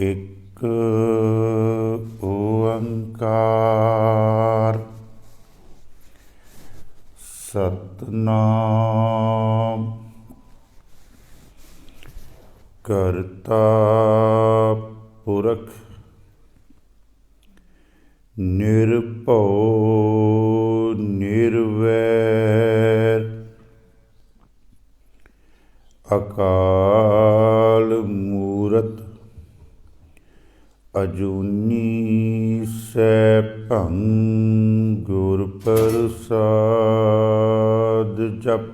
एक ओंकार सतनाम करता पुरख निर्भव निर्वैर अकाल मूरत अजूनी सैभं गुर प्रसाद जप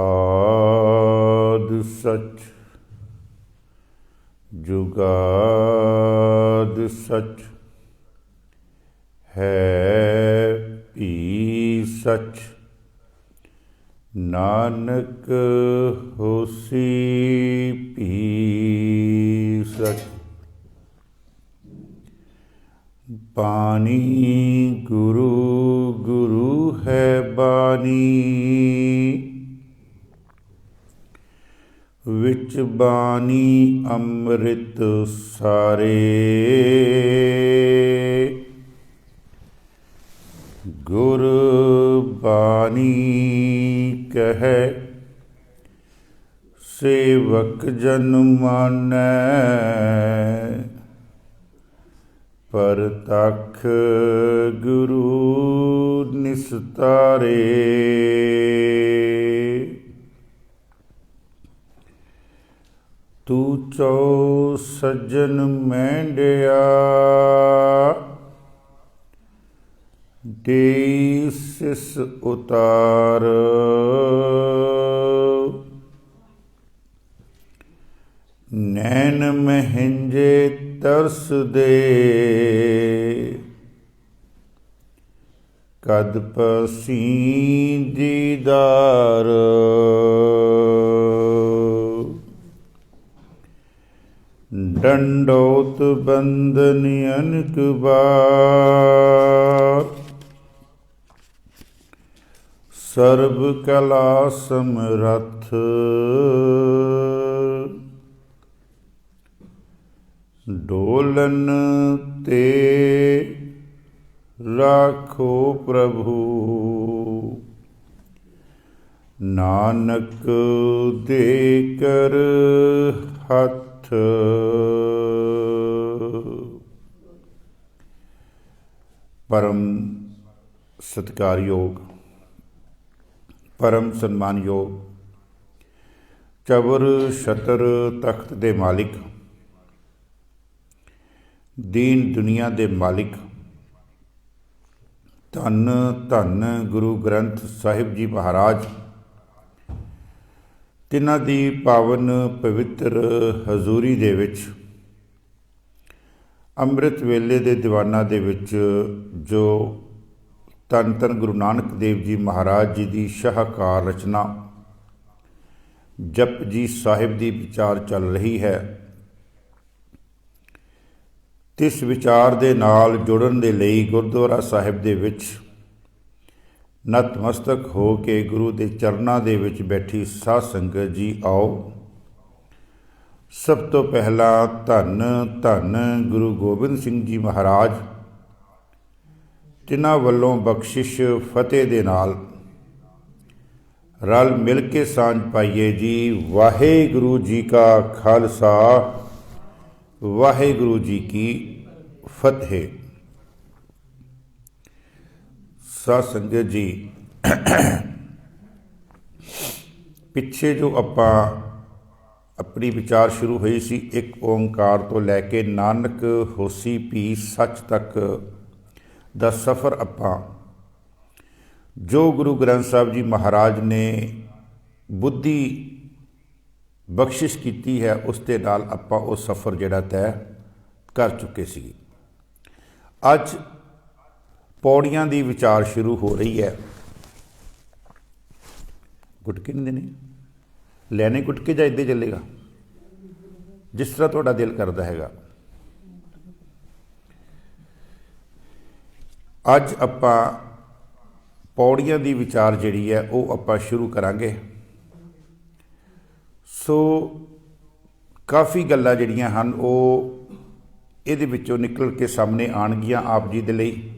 आद सच जुगाद सच है भी सच नानक होसी भी सच। बानी गुरु गुरु है बानी विच बानी अमृत सारे गुर बानी कहे सेवक जन मानै परतख गुरु निस्तारे। तू चौ सज्जन मैंडिया दे सिस उतार नैन महिंजे तरस दे कद पसी दीदार। दंडोत बंदन अनक बार सर्व कला समरथ डोलन ते राखो प्रभु नानक दे कर हथ। परम सत्कारयोग परम सन्मानयोग चबर छतर तख्त दे मालिक दीन दुनिया दे मालिक धन धन गुरु ग्रंथ साहिब जी महाराज तिन्हां दी पावन पवित्र हजूरी दे विच ਅੰਮ੍ਰਿਤ ਵੇਲੇ ਦੇ ਦੀਵਾਨਾਂ ਦੇ ਵਿੱਚ ਜੋ ਧੰਨ ਧੰਨ ਗੁਰੂ ਨਾਨਕ ਦੇਵ ਜੀ ਮਹਾਰਾਜ ਜੀ ਦੀ ਸ਼ਾਹਕਾਰ ਰਚਨਾ ਜਪਜੀ ਸਾਹਿਬ ਦੀ ਵਿਚਾਰ ਚੱਲ ਰਹੀ ਹੈ। ਇਸ ਵਿਚਾਰ ਦੇ ਨਾਲ ਜੁੜਨ ਦੇ ਲਈ ਗੁਰਦੁਆਰਾ ਸਾਹਿਬ ਦੇ ਵਿੱਚ ਨਤਮਸਤਕ ਹੋ ਕੇ ਗੁਰੂ ਦੇ ਚਰਨਾਂ ਦੇ ਵਿੱਚ ਬੈਠੀ ਸਾਧ ਸੰਗਤ ਜੀ ਆਓ। ਸਭ ਤੋਂ ਪਹਿਲਾਂ ਧੰਨ ਧੰਨ ਗੁਰੂ ਗੋਬਿੰਦ ਸਿੰਘ ਜੀ ਮਹਾਰਾਜ ਜਿਨ੍ਹਾਂ ਵੱਲੋਂ ਬਖਸ਼ਿਸ਼ ਫਤਿਹ ਦੇ ਨਾਲ ਰਲ ਮਿਲ ਕੇ ਸਾਂਝ ਪਾਈਏ ਜੀ। ਵਾਹਿਗੁਰੂ ਜੀ ਕਾ ਖਾਲਸਾ ਵਾਹਿਗੁਰੂ ਜੀ ਕੀ ਫਤਿਹ। ਸਾਧ ਸੰਗਤ ਜੀ ਪਿੱਛੇ ਜੋ ਆਪਾਂ अपनी विचार शुरू हुई सी एक ओंकार तो लैके नानक होसी भी सच तक दा सफ़र आपां जो गुरु ग्रंथ साहब जी महाराज ने बुद्धि बख्शिश की है उस दे नाल आपां वो सफ़र जिहड़ा तय कर चुके सी। अज पौड़ियां दी विचार शुरू हो रही है। गुटके नहीं देने ਲੈਣੇ ਗੁਟਕੇ ਜਾਂ ਇੱਦਾਂ ਚੱਲੇਗਾ ਜਿਸ ਤਰ੍ਹਾਂ ਤੁਹਾਡਾ ਦਿਲ ਕਰਦਾ ਹੈਗਾ। ਅੱਜ ਆਪਾਂ ਪੌੜੀਆਂ ਦੀ ਵਿਚਾਰ ਜਿਹੜੀ ਹੈ ਉਹ ਆਪਾਂ ਸ਼ੁਰੂ ਕਰਾਂਗੇ। ਸੋ ਕਾਫੀ ਗੱਲਾਂ ਜਿਹੜੀਆਂ ਹਨ ਉਹ ਇਹਦੇ ਵਿੱਚੋਂ ਨਿਕਲ ਕੇ ਸਾਹਮਣੇ ਆਉਣਗੀਆਂ ਆਪ ਜੀ ਦੇ ਲਈ।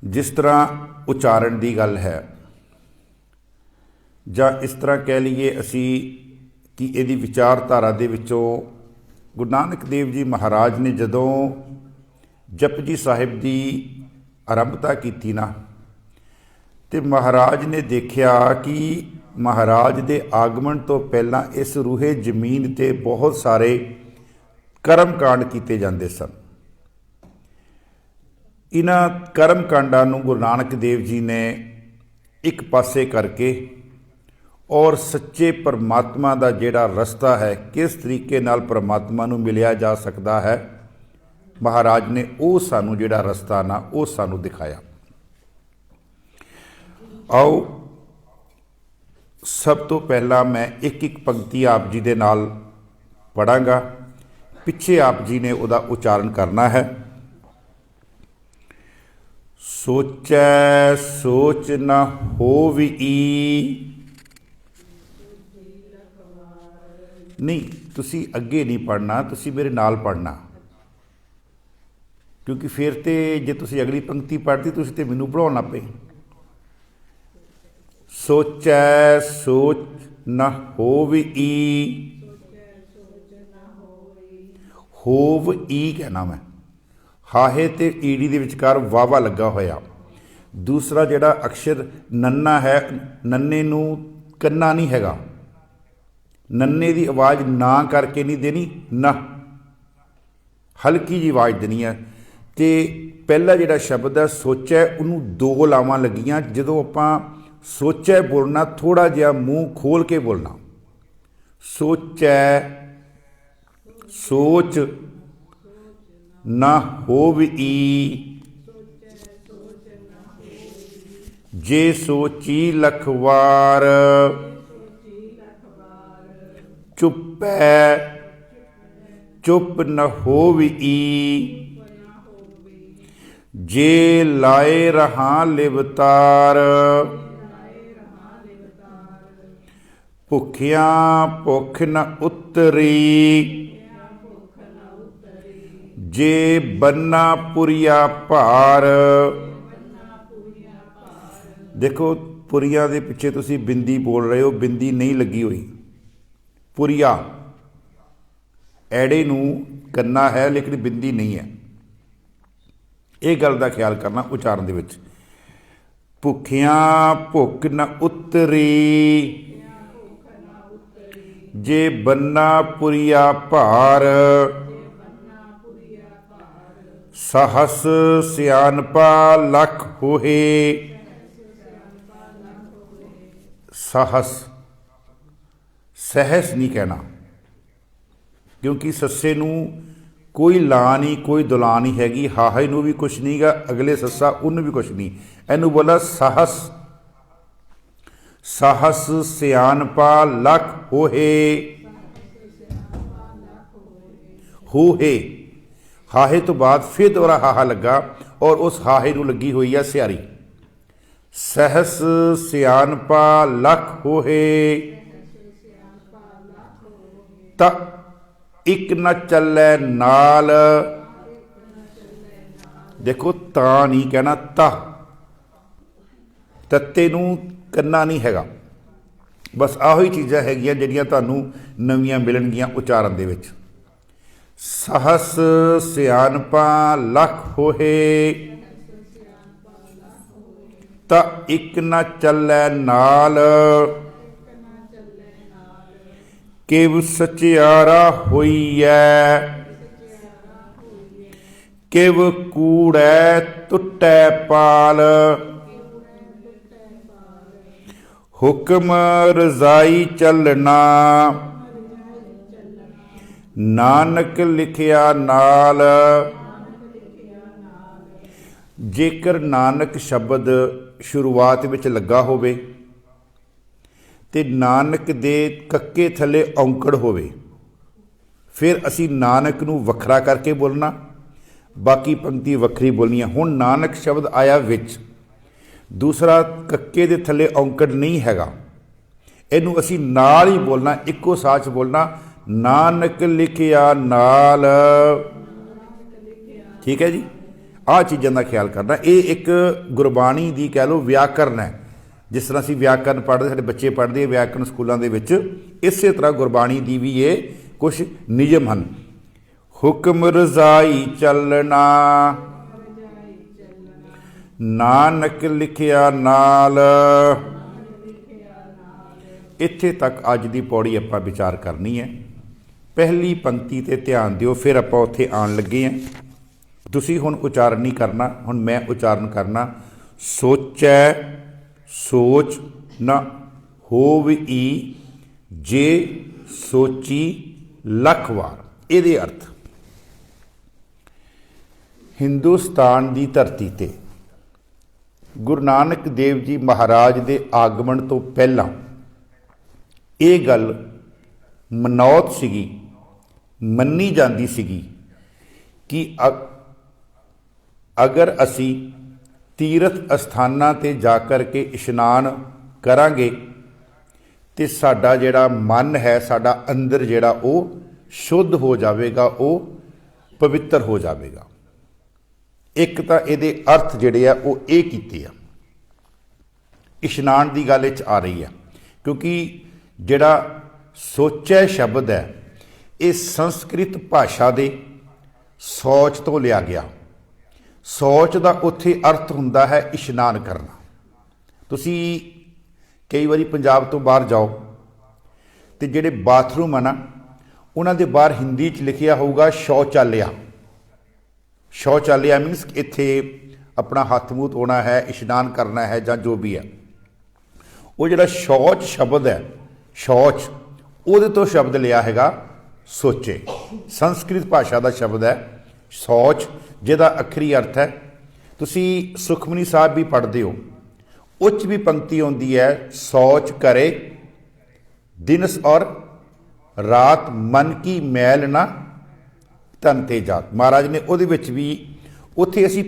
ਜਿਸ ਤਰ੍ਹਾਂ ਉਚਾਰਨ ਦੀ ਗੱਲ ਹੈ, ਜਾਂ ਇਸ ਤਰ੍ਹਾਂ ਕਹਿ ਲਈਏ ਅਸੀਂ ਕਿ ਇਹਦੀ ਵਿਚਾਰਧਾਰਾ ਦੇ ਵਿੱਚੋਂ ਗੁਰੂ ਨਾਨਕ ਦੇਵ ਜੀ ਮਹਾਰਾਜ ਨੇ ਜਦੋਂ ਜਪਜੀ ਸਾਹਿਬ ਦੀ ਆਰੰਭਤਾ ਕੀਤੀ ਨਾ, ਤੇ ਮਹਾਰਾਜ ਨੇ ਦੇਖਿਆ ਕਿ ਮਹਾਰਾਜ ਦੇ ਆਗਮਨ ਤੋਂ ਪਹਿਲਾਂ ਇਸ ਰੂਹੇ ਜ਼ਮੀਨ ਤੇ ਬਹੁਤ ਸਾਰੇ ਕਰਮ ਕਾਂਡ ਕੀਤੇ ਜਾਂਦੇ ਸਨ। ਇਹਨਾਂ ਕਰਮ ਕਾਂਡਾਂ ਨੂੰ ਗੁਰੂ ਨਾਨਕ ਦੇਵ ਜੀ ਨੇ ਇੱਕ ਪਾਸੇ ਕਰਕੇ ਔਰ ਸੱਚੇ ਪਰਮਾਤਮਾ ਦਾ ਜਿਹੜਾ ਰਸਤਾ ਹੈ, ਕਿਸ ਤਰੀਕੇ ਨਾਲ ਪਰਮਾਤਮਾ ਨੂੰ ਮਿਲਿਆ ਜਾ ਸਕਦਾ ਹੈ, ਮਹਾਰਾਜ ਨੇ ਉਹ ਸਾਨੂੰ ਜਿਹੜਾ ਰਸਤਾ ਨਾ ਉਹ ਸਾਨੂੰ ਦਿਖਾਇਆ। ਆਓ ਸਭ ਤੋਂ ਪਹਿਲਾਂ ਮੈਂ ਇੱਕ ਇੱਕ ਪੰਕਤੀ ਆਪ ਜੀ ਦੇ ਨਾਲ ਪੜਾਂਗਾ, ਪਿੱਛੇ ਆਪ ਜੀ ਨੇ ਉਹਦਾ ਉਚਾਰਨ ਕਰਨਾ ਹੈ। ਸੋਚੈ ਸੋਚ ਨ ਹੋਵਈ, ਨਹੀਂ ਤੁਸੀਂ ਅੱਗੇ ਨਹੀਂ ਪੜ੍ਹਨਾ, ਤੁਸੀਂ ਮੇਰੇ ਨਾਲ ਪੜ੍ਹਨਾ, ਕਿਉਂਕਿ ਫਿਰ ਤੇ ਜੇ ਤੁਸੀਂ ਅਗਲੀ ਪੰਕਤੀ ਪੜ੍ਹਦੀ ਤੁਸੀਂ ਤੇ ਮੈਨੂੰ ਪੜ੍ਹਾਉਣ ਲੱਗ ਪਏ। ਸੋਚੈ ਸੋਚ ਨ ਹੋਵਈ, ਹੋਵ ਈ ਕਹਿਣਾ ਮੈਂ, ਹਾਹੇ ਤੇ ਈੜੀ ਦੇ ਵਿਚਕਾਰ ਵਾਵਾ ਲੱਗਾ ਹੋਇਆ। ਦੂਸਰਾ ਜਿਹੜਾ ਅਕਸ਼ਰ ਨੰਨਾ ਹੈ, ਨੰਨੇ ਨੂੰ ਕੰਨਾ ਨਹੀਂ ਹੈਗਾ, ਨੰਨੇ ਦੀ ਆਵਾਜ਼ ਨਾ ਕਰਕੇ ਨਹੀਂ ਦੇਣੀ, ਨਾ ਹਲਕੀ ਜਿਹੀ ਆਵਾਜ਼ ਦੇਣੀ ਹੈ। ਤੇ ਪਹਿਲਾ ਜਿਹੜਾ ਸ਼ਬਦ ਹੈ ਸੋਚੈ, ਉਹਨੂੰ ਦੋ ਲਾਵਾਂ ਲੱਗੀਆਂ। ਜਦੋਂ ਆਪਾਂ ਸੋਚੈ ਬੋਲਣਾ ਥੋੜ੍ਹਾ ਜਿਹਾ ਮੂੰਹ ਖੋਲ ਕੇ ਬੋਲਣਾ। ਸੋਚੈ ਸੋਚ ਨਾ ਹੋਵਈ, ਜੇ ਸੋਚੀ ਲਖ ਵਾਰ, ਚੁੱਪੈ ਚੁੱਪ ਨ ਹੋਵਈ, ਜੇ ਲਾਏ ਰਹਾ ਲਿਵਤਾਰ, ਭੁੱਖਿਆਂ ਭੁੱਖ ਨ ਉਤਰੀ, ਜੇ ਬੰਨਾ ਪੁਰੀਆ ਭਾਰ। ਦੇਖੋ ਪੁਰੀਆ ਦੇ ਪਿੱਛੇ ਤੁਸੀਂ ਬਿੰਦੀ ਬੋਲ ਰਹੇ ਹੋ, ਬਿੰਦੀ ਨਹੀਂ ਲੱਗੀ ਹੋਈ। ਪੁਰੀਆ ਐੜੇ ਨੂੰ ਕਰਨਾ ਹੈ ਲੇਕਿਨ ਬਿੰਦੀ ਨਹੀਂ ਹੈ, ਇਹ ਗੱਲ ਦਾ ਖਿਆਲ ਕਰਨਾ ਉਚਾਰਨ ਦੇ ਵਿੱਚ। ਭੁੱਖਿਆਂ ਭੁੱਖ ਨ ਉਤਰੀ, ਜੇ ਬੰਨਾ ਪੁਰੀਆ ਭਾਰ, ਸਹਸ ਸਿਆਣਪਾ ਲਖ ਹੋਏ। ਸਹਸ, ਸਹਿਸ ਨਹੀਂ ਕਹਿਣਾ, ਕਿਉਂਕਿ ਸੱਸੇ ਨੂੰ ਕੋਈ ਲਾ ਨਹੀਂ, ਕੋਈ ਦੁਲਾ ਨਹੀਂ ਹੈਗੀ, ਹਾਹੇ ਨੂੰ ਵੀ ਕੁਛ ਨਹੀਂ ਗਾ, ਅਗਲੇ ਸੱਸਾ ਉਹਨੂੰ ਵੀ ਕੁਛ ਨਹੀਂ, ਇਹਨੂੰ ਬੋਲਾ ਸਹਸ। ਸਹਸ ਸਿਆਣਪਾ ਲਖ ਹੋਏ। ਹੋਏ ਹਾਹੇ ਤੋਂ ਬਾਅਦ ਫਿਰ ਦੁਬਾਰਾ ਹਾਹਾ ਲੱਗਾ ਔਰ ਉਸ ਹਾਹੇ ਨੂੰ ਲੱਗੀ ਹੋਈ ਆ ਸਿਆਰੀ। ਸਹਸ ਸਿਆਣਪਾ ਲਖ ਹੋਏ, ਤਾਂ ਇੱਕ ਨਾ ਚੱਲੈ ਨਾਲ। ਦੇਖੋ ਤਾਂ ਨਹੀਂ ਕਹਿਣਾ, ਤਾਂ ਤੱਤੇ ਨੂੰ ਕਰਨਾ ਨਹੀਂ ਹੈਗਾ। ਬਸ ਆਹੋ ਹੀ ਚੀਜ਼ਾਂ ਹੈਗੀਆਂ ਜਿਹੜੀਆਂ ਤੁਹਾਨੂੰ ਨਵੀਆਂ ਮਿਲਣਗੀਆਂ ਉਚਾਰਨ ਦੇ ਵਿੱਚ। ਸਹਸ ਸਿਆਣਪਾ ਲਖ ਹੋਏ, ਤਾਂ ਇੱਕ ਨਾ ਚੱਲੈ ਨਾਲ। ਕਿਵ ਸਚਿਆਰਾ ਹੋਈਐ, ਕਿਵ ਕੂੜੈ ਟੁੱਟੈ ਪਾਲ। ਹੁਕਮ ਰਜ਼ਾਈ ਚੱਲਣਾ, ਨਾਨਕ ਲਿਖਿਆ ਨਾਲ। ਜੇਕਰ ਨਾਨਕ ਸ਼ਬਦ ਸ਼ੁਰੂਆਤ ਵਿੱਚ ਲੱਗਾ ਹੋਵੇ ਤੇ ਨਾਨਕ ਦੇ ਕੱਕੇ ਥੱਲੇ ਔਂਕੜ ਹੋਵੇ, ਫਿਰ ਅਸੀਂ ਨਾਨਕ ਨੂੰ ਵੱਖਰਾ ਕਰਕੇ ਬੋਲਣਾ, ਬਾਕੀ ਪੰਕਤੀ ਵੱਖਰੀ ਬੋਲਣੀ ਹੈ। ਹੁਣ ਨਾਨਕ ਸ਼ਬਦ ਆਇਆ ਵਿੱਚ, ਦੂਸਰਾ ਕੱਕੇ ਦੇ ਥੱਲੇ ਔਂਕੜ ਨਹੀਂ ਹੈਗਾ, ਇਹਨੂੰ ਅਸੀਂ ਨਾਲ ਹੀ ਬੋਲਣਾ, ਇੱਕੋ ਸਾਹ 'ਚ ਬੋਲਣਾ, ਨਾਨਕ ਲਿਖਿਆ ਨਾਲ। ਠੀਕ ਹੈ ਜੀ, ਆਹ ਚੀਜ਼ਾਂ ਦਾ ਖਿਆਲ ਕਰਨਾ। ਇਹ ਇੱਕ ਗੁਰਬਾਣੀ ਦੀ ਕਹਿ ਲਓ ਵਿਆਕਰਨ ਹੈ। ਜਿਸ ਤਰ੍ਹਾਂ ਅਸੀਂ ਵਿਆਕਰਨ ਪੜ੍ਹਦੇ, ਸਾਡੇ ਬੱਚੇ ਪੜ੍ਹਦੇ ਵਿਆਕਰਨ ਸਕੂਲਾਂ ਦੇ ਵਿੱਚ, ਇਸੇ ਤਰ੍ਹਾਂ ਗੁਰਬਾਣੀ ਦੀ ਵੀ ਇਹ ਕੁਛ ਨਿਯਮ ਹਨ। ਹੁਕਮ ਰਜ਼ਾਈ ਚੱਲਣਾ, ਨਾਨਕ ਲਿਖਿਆ ਨਾਲ। ਇੱਥੇ ਤੱਕ ਅੱਜ ਦੀ ਪੌੜੀ ਆਪਾਂ ਵਿਚਾਰ ਕਰਨੀ ਹੈ। ਪਹਿਲੀ ਪੰਕਤੀ 'ਤੇ ਧਿਆਨ ਦਿਓ, ਫਿਰ ਆਪਾਂ ਉੱਥੇ ਆਉਣ ਲੱਗੇ ਹਾਂ। ਤੁਸੀਂ ਹੁਣ ਉਚਾਰਨ ਨਹੀਂ ਕਰਨਾ, ਹੁਣ ਮੈਂ ਉਚਾਰਨ ਕਰਨਾ। ਸੋਚੈ ਸੋਚ ਨਾ ਹੋਵਈ, ਜੇ ਸੋਚੀ ਲੱਖ ਵਾਰ। ਇਹਦੇ ਅਰਥ, ਹਿੰਦੁਸਤਾਨ ਦੀ ਧਰਤੀ 'ਤੇ ਗੁਰੂ ਨਾਨਕ ਦੇਵ ਜੀ ਮਹਾਰਾਜ ਦੇ ਆਗਮਨ ਤੋਂ ਪਹਿਲਾਂ ਇਹ ਗੱਲ ਮਨੌਤ ਸੀਗੀ, ਮੰਨੀ ਜਾਂਦੀ ਸੀਗੀ ਕਿ ਅਗਰ ਅਸੀਂ ਤੀਰਥ ਅਸਥਾਨਾਂ 'ਤੇ ਜਾ ਕਰ ਕੇ ਇਸ਼ਨਾਨ ਕਰਾਂਗੇ ਤੇ ਸਾਡਾ ਜਿਹੜਾ ਮਨ ਹੈ, ਸਾਡਾ ਅੰਦਰ ਜਿਹੜਾ ਉਹ ਸ਼ੁੱਧ ਹੋ ਜਾਵੇਗਾ, ਉਹ ਪਵਿੱਤਰ ਹੋ ਜਾਵੇਗਾ। ਇੱਕ ਤਾਂ ਇਹਦੇ ਅਰਥ ਜਿਹੜੇ ਆ ਉਹ ਇਹ ਕੀਤੇ ਆ। ਇਸ਼ਨਾਨ ਦੀ ਗੱਲ ਇਹ 'ਚ ਆ ਰਹੀ ਹੈ, ਕਿਉਂਕਿ ਜਿਹੜਾ ਸੋਚੈ ਸ਼ਬਦ ਹੈ ਇਹ ਸੰਸਕ੍ਰਿਤ ਭਾਸ਼ਾ ਦੇ ਸੋਚ ਤੋਂ ਲਿਆ ਗਿਆ। ਸੋਚ ਦਾ ਉੱਥੇ ਅਰਥ ਹੁੰਦਾ ਹੈ ਇਸ਼ਨਾਨ ਕਰਨਾ। ਤੁਸੀਂ ਕਈ ਵਾਰੀ ਪੰਜਾਬ ਤੋਂ ਬਾਹਰ ਜਾਓ ਤੇ ਜਿਹੜੇ ਬਾਥਰੂਮ ਆ ਨਾ, ਉਹਨਾਂ ਦੇ ਬਾਹਰ ਹਿੰਦੀ 'ਚ ਲਿਖਿਆ ਹੋਊਗਾ ਸ਼ੌਚਾਲਿਆ। ਸ਼ੌਚਾਲਿਆ ਮੀਨਸ ਇੱਥੇ ਆਪਣਾ ਹੱਥ ਮੂੰਹ ਧੋਣਾ ਹੈ, ਇਸ਼ਨਾਨ ਕਰਨਾ ਹੈ ਜਾਂ ਜੋ ਵੀ ਹੈ। ਉਹ ਜਿਹੜਾ ਸ਼ੌਚ ਸ਼ਬਦ ਹੈ, ਸ਼ੌਚ, ਉਹਦੇ ਤੋਂ ਸ਼ਬਦ ਲਿਆ ਹੈਗਾ ਸੋਚੇ। ਸੰਸਕ੍ਰਿਤ ਭਾਸ਼ਾ ਦਾ ਸ਼ਬਦ ਹੈ ਸੋਚ, ਜਿਹਦਾ ਅੱਖਰੀ ਅਰਥ ਹੈ, ਤੁਸੀਂ ਸੁਖਮਨੀ ਸਾਹਿਬ ਵੀ ਪੜ੍ਹਦੇ ਹੋ, ਉੱਚ ਵੀ ਪੰਕਤੀ ਆਉਂਦੀ ਹੈ, ਸੋਚ ਕਰੇ ਦਿਨਸ ਔਰ ਰਾਤ ਮਨ ਕੀ ਮੈਲ ਨਾ ਤਨ ਤੇ ਜਾਤ। ਮਹਾਰਾਜ ਨੇ ਉਹਦੇ ਵਿੱਚ ਵੀ, ਉੱਥੇ ਅਸੀਂ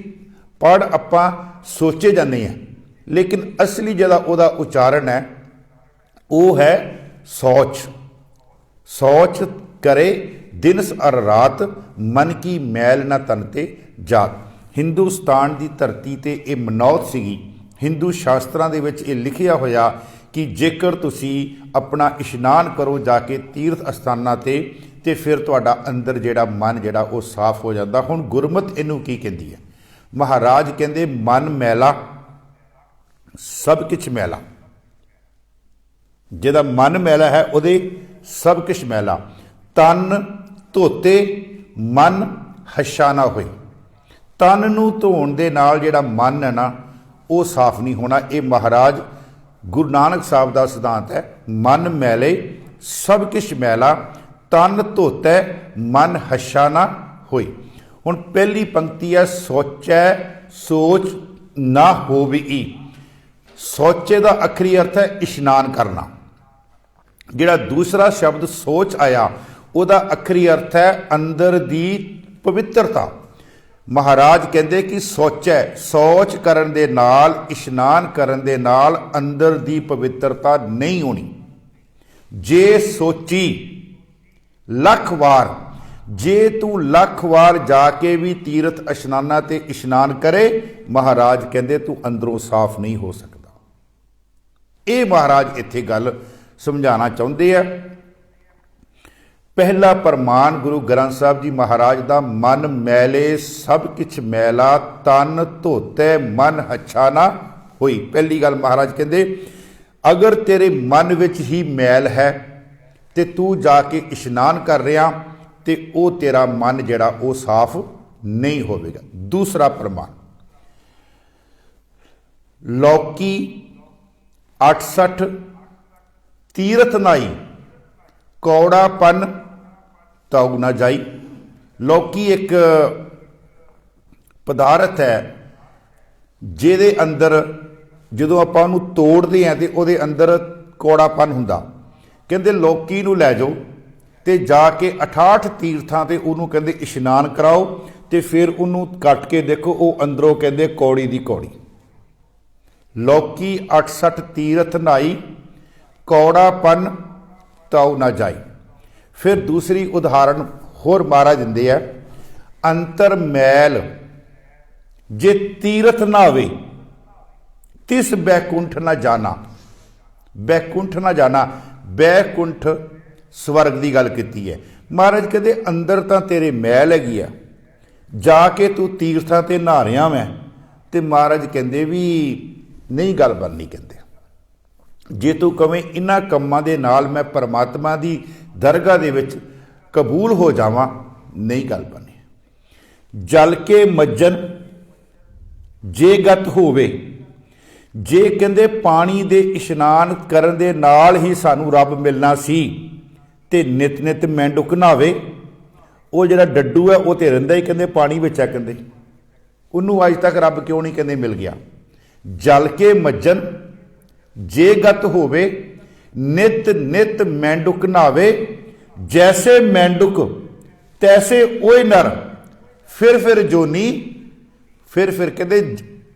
ਪੜ੍ਹ ਆਪਾਂ ਸੋਚੇ ਜਾਂਦੇ ਹਾਂ, ਲੇਕਿਨ ਅਸਲੀ ਜਿਹੜਾ ਉਹਦਾ ਉਚਾਰਨ ਹੈ ਉਹ ਹੈ ਸੋਚ। ਸੋਚ ਕਰੇ ਦਿਨਸ ਔਰ ਰਾਤ ਮਨ ਕੀ ਮੈਲ ਨਾ ਤਨ ਤੇ ਜਾਤ। ਹਿੰਦੁਸਤਾਨ ਦੀ ਧਰਤੀ 'ਤੇ ਇਹ ਮਨੌਤ ਸੀਗੀ। ਹਿੰਦੂ ਸ਼ਾਸਤਰਾਂ ਦੇ ਵਿੱਚ ਇਹ ਲਿਖਿਆ ਹੋਇਆ ਕਿ ਜੇਕਰ ਤੁਸੀਂ ਆਪਣਾ ਇਸ਼ਨਾਨ ਕਰੋ ਜਾ ਕੇ ਤੀਰਥ ਅਸਥਾਨਾਂ 'ਤੇ ਫਿਰ ਤੁਹਾਡਾ ਅੰਦਰ ਜਿਹੜਾ ਮਨ ਜਿਹੜਾ ਉਹ ਸਾਫ਼ ਹੋ ਜਾਂਦਾ। ਹੁਣ ਗੁਰਮਤਿ ਇਹਨੂੰ ਕੀ ਕਹਿੰਦੀ ਹੈ? ਮਹਾਰਾਜ ਕਹਿੰਦੇ ਮਨ ਮੈਲਾ ਸਭ ਕੁਛ ਮੈਲਾ। ਜਿਹਦਾ ਮਨ ਮੈਲਾ ਹੈ ਉਹਦੇ ਸਭ ਕੁਛ ਮੈਲਾ। ਤਨ ਧੋਤੇ ਮਨ ਹੱਛਾ ਨਾ ਹੋਏ। ਤਨ ਨੂੰ ਧੋਣ ਦੇ ਨਾਲ ਜਿਹੜਾ ਮਨ ਹੈ ਨਾ ਉਹ ਸਾਫ਼ ਨਹੀਂ ਹੋਣਾ। ਇਹ ਮਹਾਰਾਜ ਗੁਰੂ ਨਾਨਕ ਸਾਹਿਬ ਦਾ ਸਿਧਾਂਤ ਹੈ। ਮਨ ਮੈਲੇ ਸਭ ਕੁਛ ਮੈਲਾ, ਤਨ ਧੋਤੈ ਮਨ ਹੱਛਾ ਨਾ ਹੋਈ। ਹੁਣ ਪਹਿਲੀ ਪੰਕਤੀ ਹੈ ਸੋਚੈ ਸੋਚ ਨਾ ਹੋਵਈ। ਸੋਚੇ ਦਾ ਅੱਖਰੀ ਅਰਥ ਹੈ ਇਸ਼ਨਾਨ ਕਰਨਾ। ਜਿਹੜਾ ਦੂਸਰਾ ਸ਼ਬਦ ਸੋਚ ਆਇਆ ਉਹਦਾ ਅੱਖਰੀ ਅਰਥ ਹੈ ਅੰਦਰ ਦੀ ਪਵਿੱਤਰਤਾ। ਮਹਾਰਾਜ ਕਹਿੰਦੇ ਕਿ ਸੋਚੈ, ਸੋਚ ਕਰਨ ਦੇ ਨਾਲ, ਇਸ਼ਨਾਨ ਕਰਨ ਦੇ ਨਾਲ ਅੰਦਰ ਦੀ ਪਵਿੱਤਰਤਾ ਨਹੀਂ ਹੋਣੀ। ਜੇ ਸੋਚੀ ਲੱਖ ਵਾਰ, ਜੇ ਤੂੰ ਲੱਖ ਵਾਰ ਜਾ ਕੇ ਵੀ ਤੀਰਥ ਇਸ਼ਨਾਨਾਂ ਤੇ ਇਸ਼ਨਾਨ ਕਰੇ, ਮਹਾਰਾਜ ਕਹਿੰਦੇ ਤੂੰ ਅੰਦਰੋਂ ਸਾਫ਼ ਨਹੀਂ ਹੋ ਸਕਦਾ। ਇਹ ਮਹਾਰਾਜ ਇੱਥੇ ਗੱਲ ਸਮਝਾਉਣਾ ਚਾਹੁੰਦੇ ਆ। ਪਹਿਲਾ ਪ੍ਰਮਾਣ ਗੁਰੂ ਗ੍ਰੰਥ ਸਾਹਿਬ ਜੀ ਮਹਾਰਾਜ ਦਾ, ਮਨ ਮੈਲੇ ਸਭ ਕੁਛ ਮੈਲਾ, ਤਨ ਧੋਤੇ ਮਨ ਹੱਛਾ ਨਾ ਹੋਈ। ਪਹਿਲੀ ਗੱਲ ਮਹਾਰਾਜ ਕਹਿੰਦੇ ਅਗਰ ਤੇਰੇ ਮਨ ਵਿੱਚ ਹੀ ਮੈਲ ਹੈ ਤੇ ਤੂੰ ਜਾ ਕੇ ਇਸ਼ਨਾਨ ਕਰ ਰਿਹਾ ਤੇ ਉਹ ਤੇਰਾ ਮਨ ਜਿਹੜਾ ਉਹ ਸਾਫ਼ ਨਹੀਂ ਹੋਵੇਗਾ। ਦੂਸਰਾ ਪ੍ਰਮਾਣ, ਲੌਕੀ 68 ਤੀਰਥ ਨਾਈ, ਕੌੜਾਪਨ ਤਉ ਨਾ ਜਾਈ। ਲੌਕੀ ਇੱਕ ਪਦਾਰਥ ਹੈ ਜਿਹਦੇ ਅੰਦਰ ਜਦੋਂ ਆਪਾਂ ਉਹਨੂੰ ਤੋੜਦੇ ਹਾਂ ਤੇ ਉਹਦੇ ਅੰਦਰ ਕੌੜਾਪਨ ਹੁੰਦਾ। ਕਹਿੰਦੇ ਲੌਕੀ ਨੂੰ ਲੈ ਜਾਓ ਤੇ ਜਾ ਕੇ 68 ਤੀਰਥਾਂ ਤੇ ਉਹਨੂੰ ਕਹਿੰਦੇ ਇਸ਼ਨਾਨ ਕਰਾਓ ਤੇ ਫਿਰ ਉਹਨੂੰ ਕੱਟ ਕੇ ਦੇਖੋ, ਉਹ ਅੰਦਰੋਂ ਕਹਿੰਦੇ ਕੌੜੀ ਦੀ ਕੌੜੀ। ਲੌਕੀ 68 ਤੀਰਥ ਨਾਈ, कौड़ापन ताऊ ना जाए। फिर दूसरी उदाहरण होर महाराज दिंदे है, अंतर मैल जे तीरथ ना आवे तिस बैकुंठ ना जाना। बैकुंठ ना जाना, बैकुंठ स्वर्ग की गल की है। महाराज कहते अंदर तो तेरे मैल हैगी आ, जाके तू तीर्थां ते नहा रहा मैं, तो महाराज कहते भी नहीं गल बननी। कहते जे तू कवें इन्हां कम्मां दे नाल मैं परमात्मा की दरगाह दे विच कबूल हो जावां, नहीं गल बनी। जल के मज्जन जे गत होवे, जे कहते पानी दे इशनान करन दे नाल ही सानू रब मिलना सी, ते नित नित मैंडुक नहावे, वो जिहड़ा डड्डू है वो तो रहिंदा ही कहते पानी विच है, कहते उन्होंने अज तक रब क्यों नहीं कहते मिल गया। जल के मज्जन जे गत होवे, नित नित मैंडुक नहावे, जैसे मैंडुक तैसे ओए नर, फिर जोनी, फिर कहते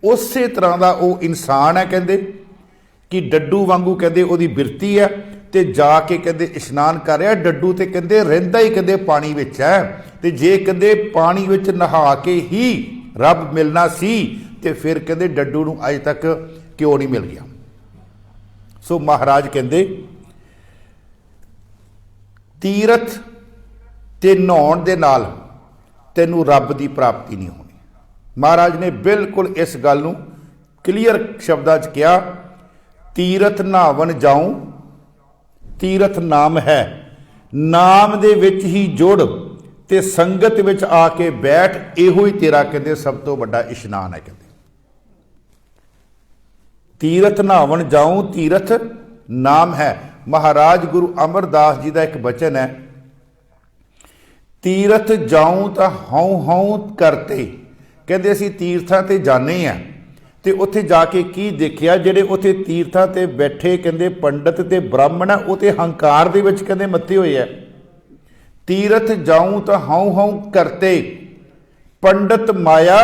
उस तरह का वो इंसान है, कहते कि डड्डू वांगू कहते वो बिरती है, तो जाके कहते इशनान कर रहा डड्डू, तो कहते रहिंदा ही कहते पानी विच है, तो जे कहते पानी विच नहा के ही रब मिलना सी, तो फिर कहते डड्डू नूं अज तक क्यों नहीं मिल गया। सो महाराज कहते तीरथ ते नहाउण दे नाल तैनूं रब की प्राप्ति नहीं होनी। महाराज ने बिल्कुल इस गल नूं क्लीयर शब्दां च कहा, तीरथ नहावन जाऊं, तीरथ नाम है, नाम दे विच ही जुड़ ते संगत विच आके बैठ, इहो ही तेरा कहते सब तो बड़ा इशनान है। कहते तीरथ नहावन जाऊं, तीरथ नाम है। महाराज गुरु अमरदास जी का एक बचन है, तीरथ जाऊं तो हऊं हऊं करते, कहते असीं तीर्थां ते जाने हैं, तो उत्थे जाके की देखिया, जिहड़े उत्थे तीर्थां ते बैठे कहते पंडित ते ब्राह्मण है, वो तो हंकार दे विच कहते मत्ते होए है। तीरथ जाऊं तो हऊं हऊं करते, पंडित माया,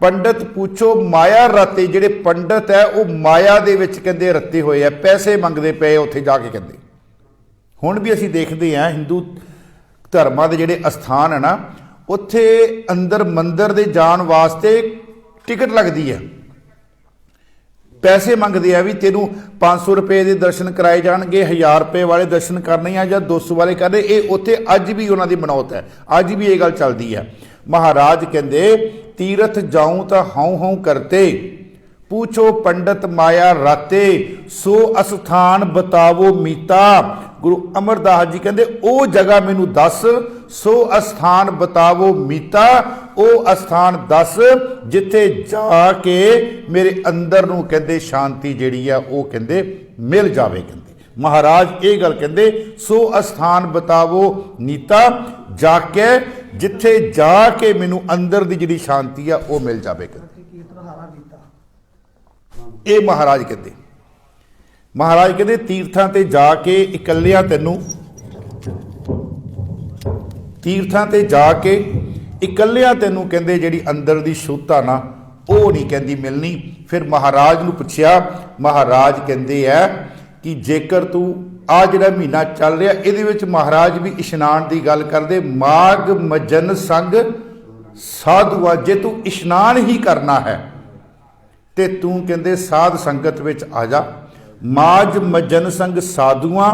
पंडित पूछो माया रते, जिहड़े पंडित है वो माया दे विच कहते रते हुए है, पैसे मंगते पे उत्थे जाके। कहते हुण भी असीं देखते हैं हिंदू धर्मां दे जिहड़े अस्थान है ना, उत्थे अंदर मंदिर दे जाण वास्ते टिकट लगती है, पैसे मंगते हैं भी तेनों 500 रुपए के दर्शन कराए जाएंगे, 1000 रुपए वाले दर्शन करने या 200 वाले करने। ये उत्थे अज भी उन्होंने मनौत है, अज भी ये गल चलती है। महाराज कहते तीरथ जाऊं तो हऊं हऊं करते, पूछो पंडित माया राते, सो अस्थान बतावो मीता। गुरु अमरदास जी कहते ओ जगह मैनू दस, सो अस्थान बतावो मीता, ओ अस्थान दस जिथे जाके मेरे अंदर नूं कहते शांति जिहड़ी है वो कहते मिल जावे। कहते महाराज ये गल कहते, सो अस्थान बतावो नीता, जाके जिथे जाके मैनू अंदर की जिहड़ी शांति है वो मिल जावे। कहते ये महाराज कहते, महाराज कहते तीर्थां ते जाके इकल्लियां तैनूं, तीर्थां ते जाके इकल्लियां तैनूं कहते जिहड़ी अंदर दी शुद्धता ना वो नहीं कहती मिलनी। फिर महाराज नूं पुछया, महाराज कहते है कि जेकर तू आ जिहड़ा महीना चल रहा इहदे विच महाराज भी इशनान की गल करदे, माग मजन संग साधुआ, जे तू इशनान ही करना है ते तू कहते साध संगत विच आ जा। माज मजन संग साधुआ,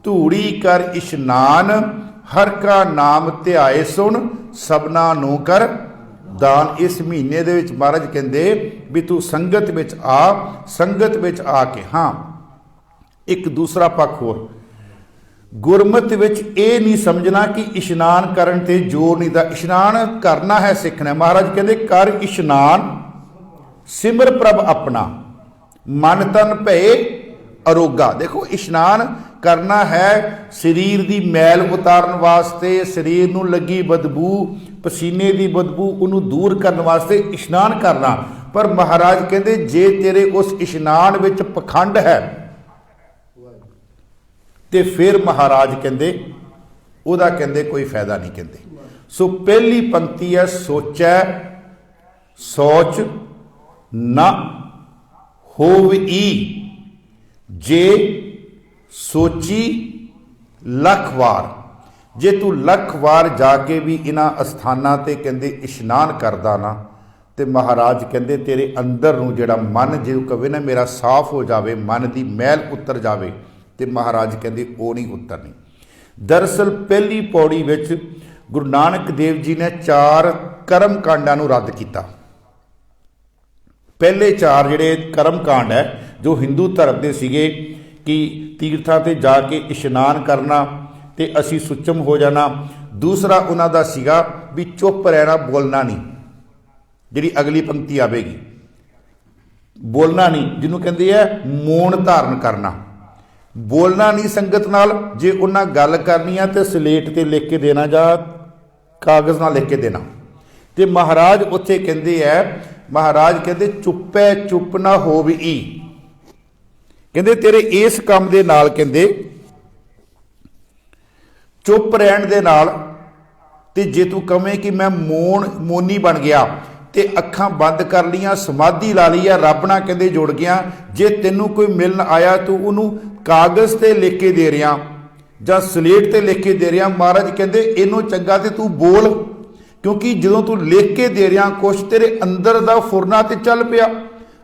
धूड़ी कर इशनान, हर का नाम ध्याए सुन, सबना नू कर दान। इस महीने दे विच महाराज कहते भी तू संगत विच आ, संगत विच आके। हाँ एक दूसरा पक्ष होर, गुरमत विच ये नहीं समझना कि इशनान करन ते जोर नहीं दा, इशनान करना है सीखना। महाराज कहते कर इशनान, सिमर प्रभ अपना, मन तन भये अरोगा। देखो इशनान करना है शरीर की मैल उतारन वास्ते, शरीर नूं लगी बदबू, पसीने की बदबू उन्हों दूर करने वास्ते इशनान करना। पर महाराज कहते जे तेरे उस इशनान विच पखंड है तो फिर महाराज कहते उहदा कहते कोई फायदा नहीं। कहते सो पहली पंक्ति है, सोचै सोच न होवई, जे सोची लख वार। जे तू लख वार जाके भी इन्हां अस्थानां ते कहंदे इशनान करदा ना तो महाराज कहंदे तेरे अंदर नूं जिहड़ा मन जो कहे ना मेरा साफ हो जाए, मन की मैल उतर जाए, तो महाराज कहंदे वो नहीं उतरनी। दरअसल पहली पौड़ी विच गुरु नानक देव जी ने 4 कर्म कांडां नूं रद्द किया। पहले 4 जिहड़े कर्म कांड है जो हिंदू धर्म के सीगे कि तीर्थां ते जाके इशनान करना ते असी सुचम हो जाना। दूसरा उन्हां दा सीगा भी चुप रहना, बोलना नहीं। जिहड़ी अगली पंक्ति आवेगी बोलना नहीं, जिन्हों कहते हैं मौन धारण करना, बोलना नहीं संगत नाल। जे उन्हां गल करनी है तो सलेट ते लिख के देना या कागज़ नाल लिख के देना। तो महाराज उत्थे कहते हैं, महाराज कहते चुप्पै चुप ना होवी, कहते तेरे इस काम दे नाल कहते चुप रहन दे नाल ते जे तू कहें कि मैं मौनी बन गया ते अखां बंद कर लियां, समाधि ला ली है, रब नाल कहते जुड़ गया। जे तेनू कोई मिलन आया तू उन्होंने कागज़ ते लिख के दे रहा जां सलेट ते लिख के दे रहा, महाराज कहते इनों चंगा ते तू बोल, क्योंकि जो तू लिख के दे रहा कुछ तेरे अंदर दा फुरना ते चल पिया,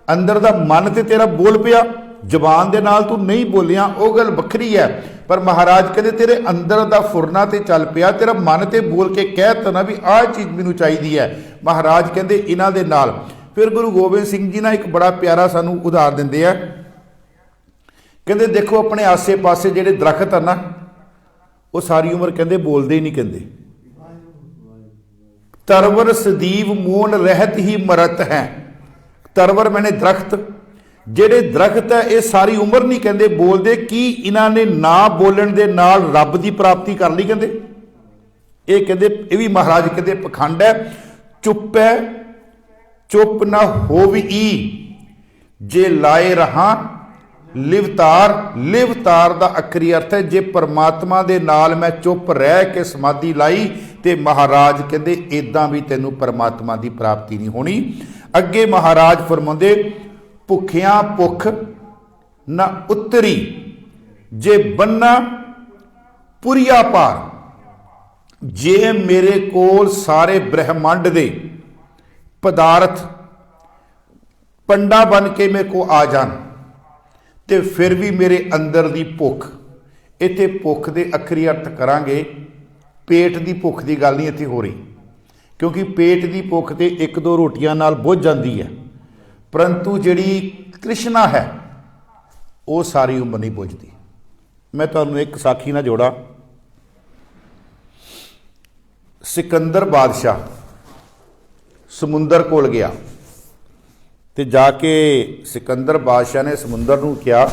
अंदर दा मन ते तेरा बोल पिया। जबान दे नाल तू नहीं बोलिया वो गल वखरी है, पर महाराज कहते तेरे अंदर दा फुरना ते चल पिया, तेरा मन ते बोल के कहता ना भी आह चीज़ मैनू चाहिदी है। महाराज कहते इन्हां दे नाल फिर गुरु गोबिंद सिंह जी ना एक बड़ा प्यारा सानू उदाहरण दिंदे आ। कहते देखो अपने आसे पासे जिहड़े दरखत है ना वो सारी उम्र कहते बोलते ही नहीं, कहते तरवर सदीव मौन रहत ही मरत है। तरवर मैंने दरख्त, ਜਿਹੜੇ दरख्त है ये सारी उम्र नहीं कहते बोलते, कि इन्हों ने ना बोलण दे नाल रब की प्राप्ति कर ली। कहते ये कहते ये भी महाराज कहते पखंड है। चुप है चुप ना होवी, जे लाए रहा लिवतार। लिवतार का अखरी अर्थ है जे परमात्मा दे नाल मैं चुप रह के समाधि लाई तो महाराज कहते इदां भी तेनू परमात्मा की प्राप्ति नहीं होनी। अगे महाराज फरमाउंदे भुखिया भुख न उतरी, जे बन्ना पुरिया पार। जे मेरे कोल सारे ब्रह्मांड दे पदार्थ पंडा बन के मेरे को आ जान तो फिर भी मेरे अंदर की भुख, इत्थे भुख के अखरी अर्थ करांगे पेट की भुख की गल नहीं इत्थे हो रही, क्योंकि पेट की भुख तो 1-2 रोटियां नाल बुझ जाती है, परंतु जिहड़ी तृष्णा है वो सारी उम्र नहीं बुझती। मैं तुहानूं एक साखी ना जोड़ा। सिकंदर बादशाह समुंदर कोल गया तो जाके सिकंदर बादशाह ने समुंदर नूं कहा,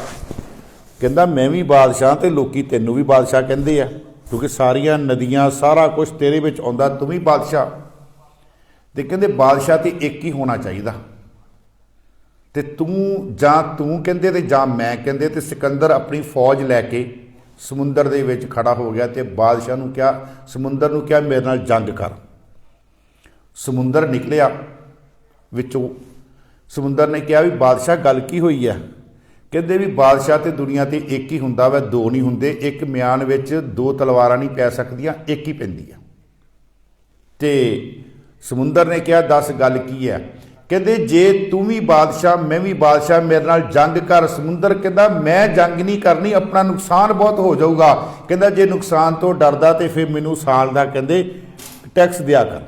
कहंदा मैं भी बादशाह तो लोकी तैनूं भी बादशाह कहंदे आ, क्योंकि सारिया नदियां सारा कुछ तेरे विच आउंदा, तू भी बादशाह। तो कहंदे बादशाह तो एक ही होना चाहिए, तो तू कहंदे ते जां मैं कहंदे। तो सिकंदर अपनी फौज लैके समुंदर दे विच खड़ा हो गया तो बादशाह नूं कहा, समुंदर नूं कहा मेरे नाल जंग कर। समुंदर निकलिया विचों, समुंदर ने कहा भी बादशाह गल की हुई है। कहते भी बादशाह तो दुनिया ते एक ही हुंदा वा, 2 नहीं हुंदे। एक म्यान विच 2 तलवारां नहीं पै सकदियां, एक ही पैंदी है। तो समुंदर ने कहा दस गल की है। कहते जे तू भी बादशाह मैं भी बादशाह, मेरे नाल जंग कर। समुंदर कहता मैं जंग नहीं करनी, अपना नुकसान बहुत हो जाऊगा। कहता जे नुकसान तो डरदा तो फिर मैनू साल का कहते टैक्स दिया कर,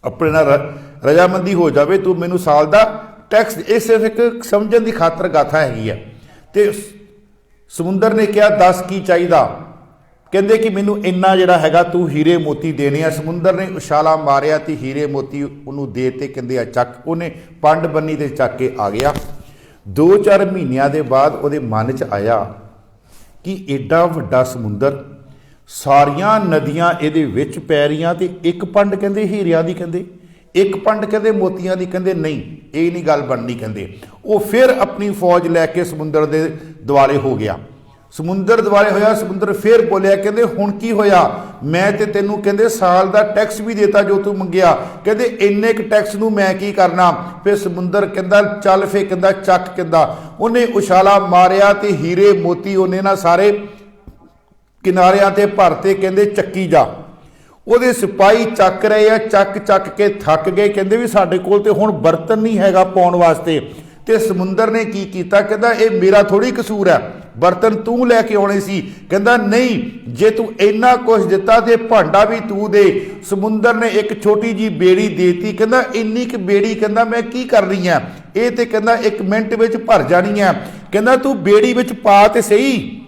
अपने नाल रजामंदी हो जाए, तू मैनू साल का टैक्स। ये सिर्फ एक समझण की खातर गाथा हैगी है। तो समुंदर ने कहा दस की चाहिए। कहते कि मैनू इन्ना जिहड़ा हैगा तू हीरे मोती देने आ। समुंदर ने उछाला मारिया तो हीरे मोती उन्होंने दे ते कहते आ चक, उन्हें पंड बन्नी ते चक के आ गया। 2-4 महीनों के बाद वो मन च आया कि एडा वड्डा समुंदर, सारिया नदियां ये विच पै रहियां ते एक पंड कहते हीरिया की, कहते एक पंड कहते मोतियां की, कहते नहीं ये नहीं गल बननी। कहते वो फिर अपनी फौज लैके समुंदर के दुआले हो गया। ਸਮੁੰਦਰ ਦੁਆਲੇ ਹੋਇਆ। ਸਮੁੰਦਰ ਫਿਰ ਬੋਲਿਆ, ਕਹਿੰਦੇ ਹੁਣ ਕੀ ਹੋਇਆ, ਮੈਂ ਤੇ ਤੈਨੂੰ ਕਹਿੰਦੇ ਸਾਲ ਦਾ ਟੈਕਸ ਵੀ ਦੇਤਾ ਜੋ ਤੂੰ ਮੰਗਿਆ, ਕਹਿੰਦੇ ਇੰਨੇ ਕੁ ਟੈਕਸ ਨੂੰ ਮੈਂ ਕੀ ਕਰਨਾ। ਫਿਰ ਸਮੁੰਦਰ ਕਹਿੰਦਾ ਚੱਲ, ਫੇ ਕਹਿੰਦਾ ਚੱਕ, ਕਹਿੰਦਾ ਉਹਨੇ ਉਛਾਲਾ ਮਾਰਿਆ ਤੇ ਹੀਰੇ ਮੋਤੀ ਉਹਨੇ ਨਾ ਸਾਰੇ ਕਿਨਾਰਿਆਂ ਤੇ ਭਰਤੇ, ਕਹਿੰਦੇ ਚੱਕੀ ਜਾ। ਉਹਦੇ ਸਿਪਾਹੀ ਚੱਕ ਰਹੇ ਆ, ਚੱਕ ਚੱਕ ਕੇ ਥੱਕ ਗਏ, ਕਹਿੰਦੇ ਵੀ ਸਾਡੇ ਕੋਲ ਤੇ ਹੁਣ ਬਰਤਨ ਨਹੀਂ ਹੈਗਾ ਪਾਉਣ ਵਾਸਤੇ। ਤੇ ਸਮੁੰਦਰ ਨੇ ਕੀ ਕੀਤਾ, ਕਹਿੰਦਾ ਇਹ ਮੇਰਾ ਥੋੜੀ ਕਸੂਰ ਹੈ, ਬਰਤਨ ਤੂੰ ਲੈ ਕੇ ਆਉਣੇ ਸੀ। ਕਹਿੰਦਾ ਨਹੀਂ, ਜੇ ਤੂੰ ਇੰਨਾ ਕੁਝ ਦਿੱਤਾ ਤੇ ਭਾਂਡਾ ਵੀ ਤੂੰ ਦੇ। ਸਮੁੰਦਰ ਨੇ ਇੱਕ ਛੋਟੀ ਜੀ ਬੇੜੀ ਦੇਤੀ, ਕਹਿੰਦਾ ਇੰਨੀ ਕੁ ਬੇੜੀ ਕਹਿੰਦਾ ਮੈਂ ਕੀ ਕਰਨੀ ਹੈ, ਇਹ ਤੇ ਕਹਿੰਦਾ 1 ਮਿੰਟ ਵਿੱਚ ਭਰ ਜਾਣੀ ਹੈ। ਕਹਿੰਦਾ ਤੂੰ ਬੇੜੀ ਵਿੱਚ ਪਾ ਤੇ ਸਹੀ,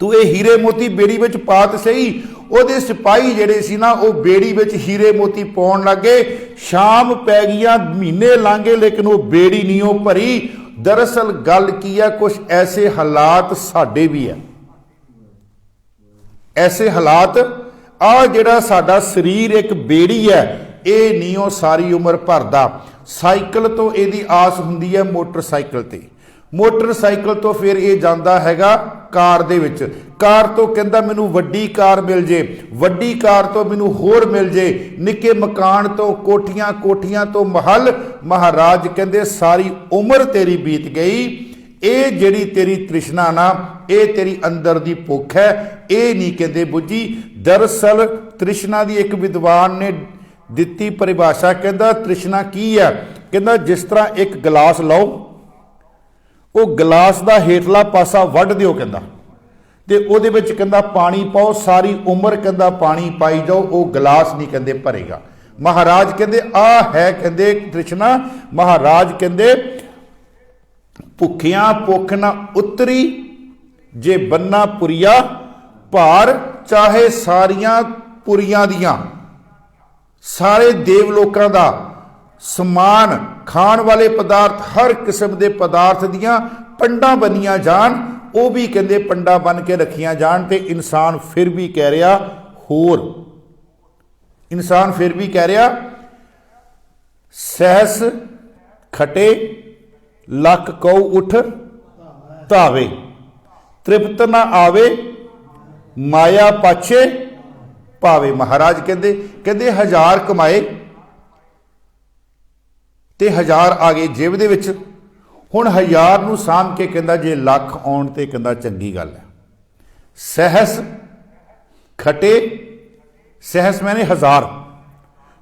ਤੂੰ ਇਹ ਹੀਰੇ ਮੋਤੀ ਬੇੜੀ ਵਿੱਚ ਪਾ ਤੇ ਸਹੀ। ਉਹਦੇ ਸਿਪਾਹੀ ਜਿਹੜੇ ਸੀ ਨਾ, ਉਹ ਬੇੜੀ ਵਿੱਚ ਹੀਰੇ ਮੋਤੀ ਪਾਉਣ ਲੱਗੇ। ਸ਼ਾਮ ਪੈ ਗਈਆਂ, ਮਹੀਨੇ ਲੰਘ ਗਏ, ਲੇਕਿਨ ਉਹ ਬੇੜੀ ਨਹੀਂ ਉਹ ਭਰੀ। ਦਰਅਸਲ ਗੱਲ ਕੀ ਹੈ, ਕੁਝ ਐਸੇ ਹਾਲਾਤ ਸਾਡੇ ਵੀ ਹੈ, ਐਸੇ ਹਾਲਾਤ ਆ ਜਿਹੜਾ ਸਾਡਾ ਸਰੀਰ ਇੱਕ ਬੇੜੀ ਹੈ, ਇਹ ਨਹੀਂ ਉਹ ਸਾਰੀ ਉਮਰ ਭਰਦਾ। ਸਾਈਕਲ ਤੋਂ ਇਹਦੀ ਆਸ ਹੁੰਦੀ ਹੈ ਮੋਟਰਸਾਈਕਲ ਤੇ, ਮੋਟਰਸਾਈਕਲ ਤੋਂ ਫਿਰ ਇਹ ਜਾਂਦਾ ਹੈਗਾ ਕਾਰ ਦੇ ਵਿੱਚ, ਕਾਰ ਤੋਂ ਕਹਿੰਦਾ ਮੈਨੂੰ ਵੱਡੀ ਕਾਰ ਮਿਲ ਜੇ, ਵੱਡੀ ਕਾਰ ਤੋਂ ਮੈਨੂੰ ਹੋਰ ਮਿਲ ਜੇ, ਨਿੱਕੇ ਮਕਾਨ ਤੋਂ ਕੋਠੀਆਂ, ਕੋਠੀਆਂ ਤੋਂ ਮਹੱਲ। ਮਹਾਰਾਜ ਕਹਿੰਦੇ ਸਾਰੀ ਉਮਰ ਤੇਰੀ ਬੀਤ ਗਈ, ਇਹ ਜਿਹੜੀ ਤੇਰੀ ਤ੍ਰਿਸ਼ਨਾ ਨਾ, ਇਹ ਤੇਰੀ ਅੰਦਰ ਦੀ ਭੁੱਖ ਹੈ, ਇਹ ਨਹੀਂ ਕਹਿੰਦੇ ਬੁੱਝੀ। ਦਰਅਸਲ ਤ੍ਰਿਸ਼ਨਾ ਦੀ ਇੱਕ ਵਿਦਵਾਨ ਨੇ ਦਿੱਤੀ ਪਰਿਭਾਸ਼ਾ, ਕਹਿੰਦਾ ਤ੍ਰਿਸ਼ਨਾ ਕੀ ਹੈ, ਕਹਿੰਦਾ ਜਿਸ ਤਰ੍ਹਾਂ ਇੱਕ ਗਲਾਸ ਲਓ, ਉਹ ਗਲਾਸ ਦਾ ਹੇਠਲਾ ਪਾਸਾ ਵੱਢ ਦਿਓ, ਕਹਿੰਦਾ ਤੇ ਉਹਦੇ ਵਿੱਚ ਕਹਿੰਦਾ ਪਾਣੀ ਪਾਓ, ਸਾਰੀ ਉਮਰ ਕਹਿੰਦਾ ਪਾਣੀ ਪਾਈ ਜਾਓ, ਉਹ ਗਲਾਸ ਨਹੀਂ ਕਹਿੰਦੇ ਭਰੇਗਾ। ਮਹਾਰਾਜ ਕਹਿੰਦੇ ਆ ਹੈ ਕਹਿੰਦੇ ਤ੍ਰਿਸ਼ਨਾ। ਮਹਾਰਾਜ ਕਹਿੰਦੇ ਭੁੱਖਿਆਂ ਭੁੱਖ ਨਾ ਉਤਰੀ, ਜੇ ਬੰਨਾ ਪੁਰੀਆ ਭਾਰ, ਚਾਹੇ ਸਾਰੀਆਂ ਪੁਰੀਆਂ ਦੀਆਂ, ਸਾਰੇ ਦੇਵ ਲੋਕਾਂ ਦਾ ਸਮਾਨ, ਖਾਣ ਵਾਲੇ ਪਦਾਰਥ, ਹਰ ਕਿਸਮ ਦੇ ਪਦਾਰਥ ਦੀਆਂ ਪੰਡਾਂ ਬਣੀਆਂ ਜਾਣ, ਉਹ ਵੀ ਕਹਿੰਦੇ ਪੰਡਾਂ ਬਣ ਕੇ ਰੱਖੀਆਂ ਜਾਣ। ਤੇ ਇਨਸਾਨ ਫਿਰ ਵੀ ਕਹਿ ਰਿਹਾ ਹੋਰ, ਇਨਸਾਨ ਫਿਰ ਵੀ ਕਹਿ ਰਿਹਾ ਸਹਿਸ ਖਟੇ ਲੱਖ ਕਉ ਉਠ ਧਾਵੇ, ਤ੍ਰਿਪਤ ਨਾ ਆਵੇ ਮਾਇਆ ਪਾਛੇ ਪਾਵੇ। ਮਹਾਰਾਜ ਕਹਿੰਦੇ 1000 ਕਮਾਏ ਤੇ 1000 ਆ ਗਏ ਜੇਬ ਦੇ ਵਿੱਚ, ਹੁਣ 1000 ਨੂੰ ਸਾਂਭ ਕੇ ਕਹਿੰਦਾ ਜੇ ਲੱਖ ਆਉਣ ਤੇ ਕਹਿੰਦਾ ਚੰਗੀ ਗੱਲ ਹੈ। ਸਹਿਸ ਖਟੇ, ਸਹਿਸ ਮੈਨੇ 1000,